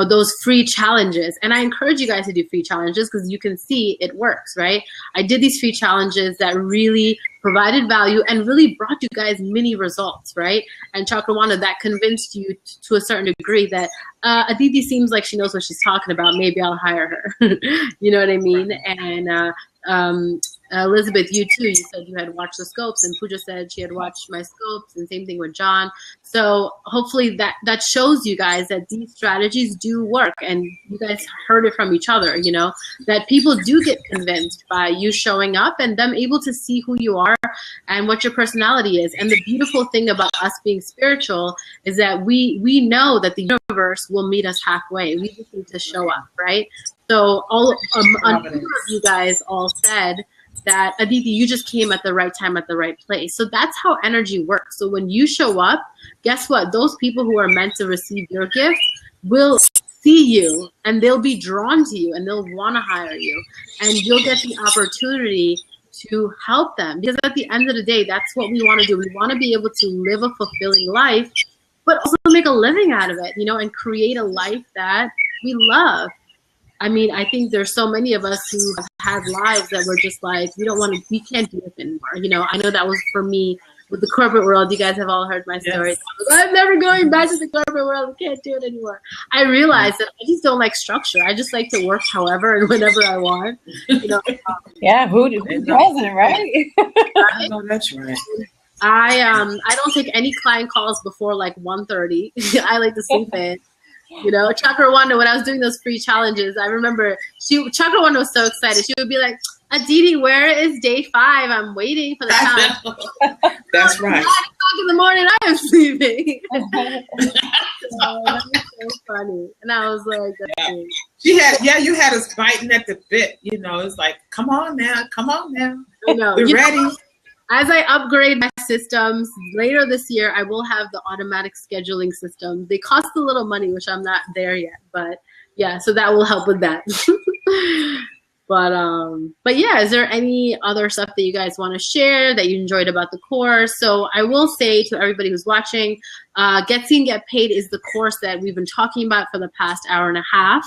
those free challenges, and I encourage you guys to do free challenges because you can see it works, right? I did these free challenges that really provided value and really brought you guys mini results, right? And Chakrawana, that convinced you to a certain degree that Aditi seems like she knows what she's talking about. Maybe I'll hire her. You know what I mean? And Elizabeth, you too, you said you had watched the scopes, and Pooja said she had watched my scopes, and same thing with John. So hopefully that shows you guys that these strategies do work, and you guys heard it from each other, that people do get convinced by you showing up and them able to see who you are and what your personality is. And the beautiful thing about us being spiritual is that we know that the universe will meet us halfway. We just need to show up, right? So a number of you guys all said that, Aditi, you just came at the right time at the right place. So that's how energy works. So when you show up, guess what? Those people who are meant to receive your gift will see you, and they'll be drawn to you, and they'll want to hire you, and you'll get the opportunity to help them. Because at the end of the day, that's what we want to do. We want to be able to live a fulfilling life, but also make a living out of it, and create a life that we love. I mean, I think there's so many of us who have had lives that were just like, we can't do this anymore. I know that was for me with the corporate world. You guys have all heard my story. Yes. I'm never going back to the corporate world. I can't do it anymore. I realized that I just don't like structure. I just like to work however and whenever I want. Yeah, who doesn't, right? I know that's right. I don't take any client calls before like 1:30. I like to sleep in. Chakrawana, when I was doing those free challenges, I remember Chakrawana was so excited. She would be like, Aditi, where is day 5? I'm waiting for the time. That's right. 9 o'clock in the morning, I am sleeping. That was so funny. And I was like, you had us biting at the bit. It's like, come on now. I know. We're ready. As I upgrade my systems later this year, I will have the automatic scheduling system. They cost a little money, which I'm not there yet, but yeah, so that will help with that. But yeah, is there any other stuff that you guys want to share that you enjoyed about the course? So I will say to everybody who's watching, Get Seen, Get Paid is the course that we've been talking about for the past hour and a half.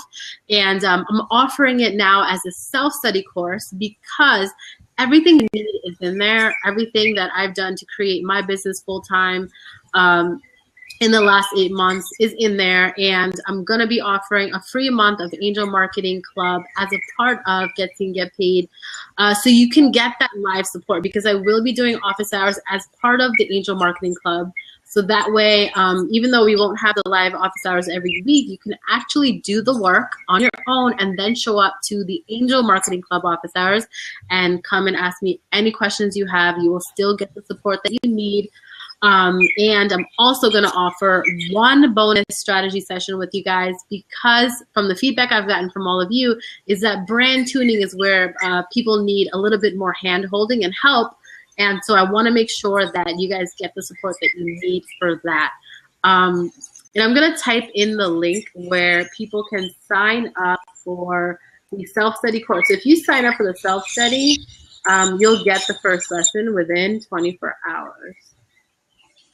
And I'm offering it now as a self-study course because everything you need is in there. Everything that I've done to create my business full-time in the last 8 months is in there. And I'm going to be offering a free month of Angel Marketing Club as a part of Get Seen, Get Paid. So you can get that live support because I will be doing office hours as part of the Angel Marketing Club. So that way, even though we won't have the live office hours every week, you can actually do the work on your own and then show up to the Angel Marketing Club office hours and come and ask me any questions you have. You will still get the support that you need. And I'm also going to offer one bonus strategy session with you guys because from the feedback I've gotten from all of you is that brand tuning is where people need a little bit more hand holding and help. And so I want to make sure that you guys get the support that you need for that. And I'm going to type in the link where people can sign up for the self-study course. If you sign up for the self-study, you'll get the first lesson within 24 hours.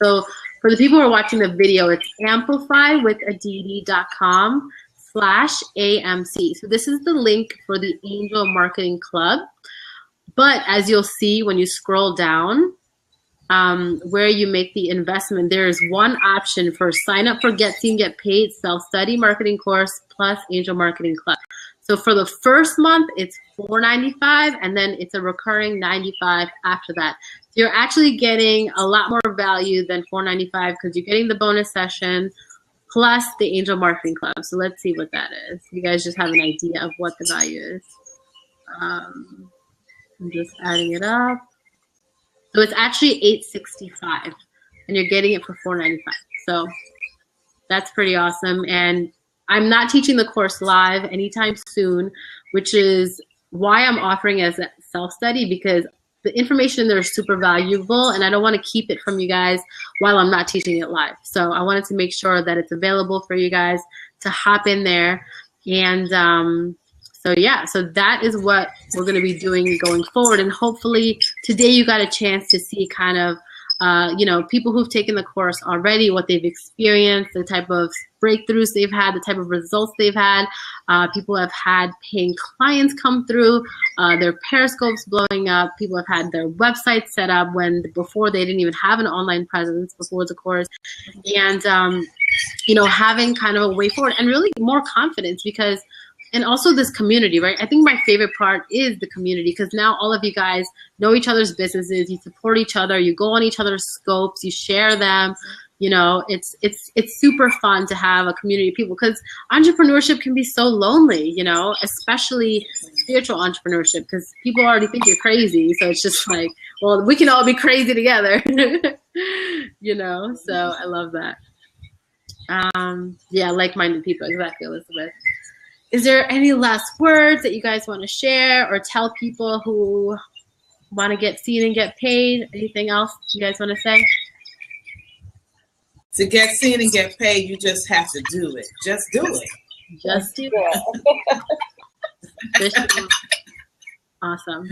So for the people who are watching the video, it's amplifywithaditi.com/AMC. So this is the link for the Angel Marketing Club. But as you'll see when you scroll down, where you make the investment, there is one option for sign up for Get Seen, Get Paid self-study marketing course plus Angel Marketing Club. So for the first month, it's $4.95, and then it's a recurring $95 after that. So you're actually getting a lot more value than $4.95 because you're getting the bonus session plus the Angel Marketing Club. So let's see what that is. You guys just have an idea of what the value is. I'm just adding it up. So it's actually $865, and you're getting it for $4.95. So that's pretty awesome. And I'm not teaching the course live anytime soon, which is why I'm offering it as a self-study, because the information there is super valuable, and I don't want to keep it from you guys while I'm not teaching it live. So I wanted to make sure that it's available for you guys to hop in there. And So yeah, so that is what we're going to be doing going forward. And hopefully today you got a chance to see kind of, you know, people who've taken the course already, what they've experienced, the type of breakthroughs they've had, the type of results they've had. People have had paying clients come through, their Periscopes blowing up. People have had their websites set up when before they didn't even have an online presence before the course. And, you know, having kind of a way forward and really more confidence because, and also this community, right? I think my favorite part is the community because now all of you guys know each other's businesses, you support each other, you go on each other's scopes, you share them. You know, it's super fun to have a community of people because entrepreneurship can be so lonely, you know, especially spiritual entrepreneurship because people already think you're crazy. So it's just like, well, we can all be crazy together, you know, so I love that. Yeah, like-minded people, exactly, Elizabeth. Is there any last words that you guys want to share or tell people who want to get seen and get paid? Anything else you guys want to say? To get seen and get paid, you just have to do it. Just do it. Just do it. Awesome.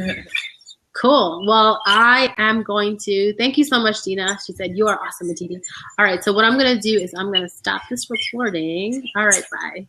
Cool. Well, I am going to, thank you so much, Dina. She said, you are awesome, Matiti. All right, so what I'm going to do is I'm going to stop this recording. All right, bye.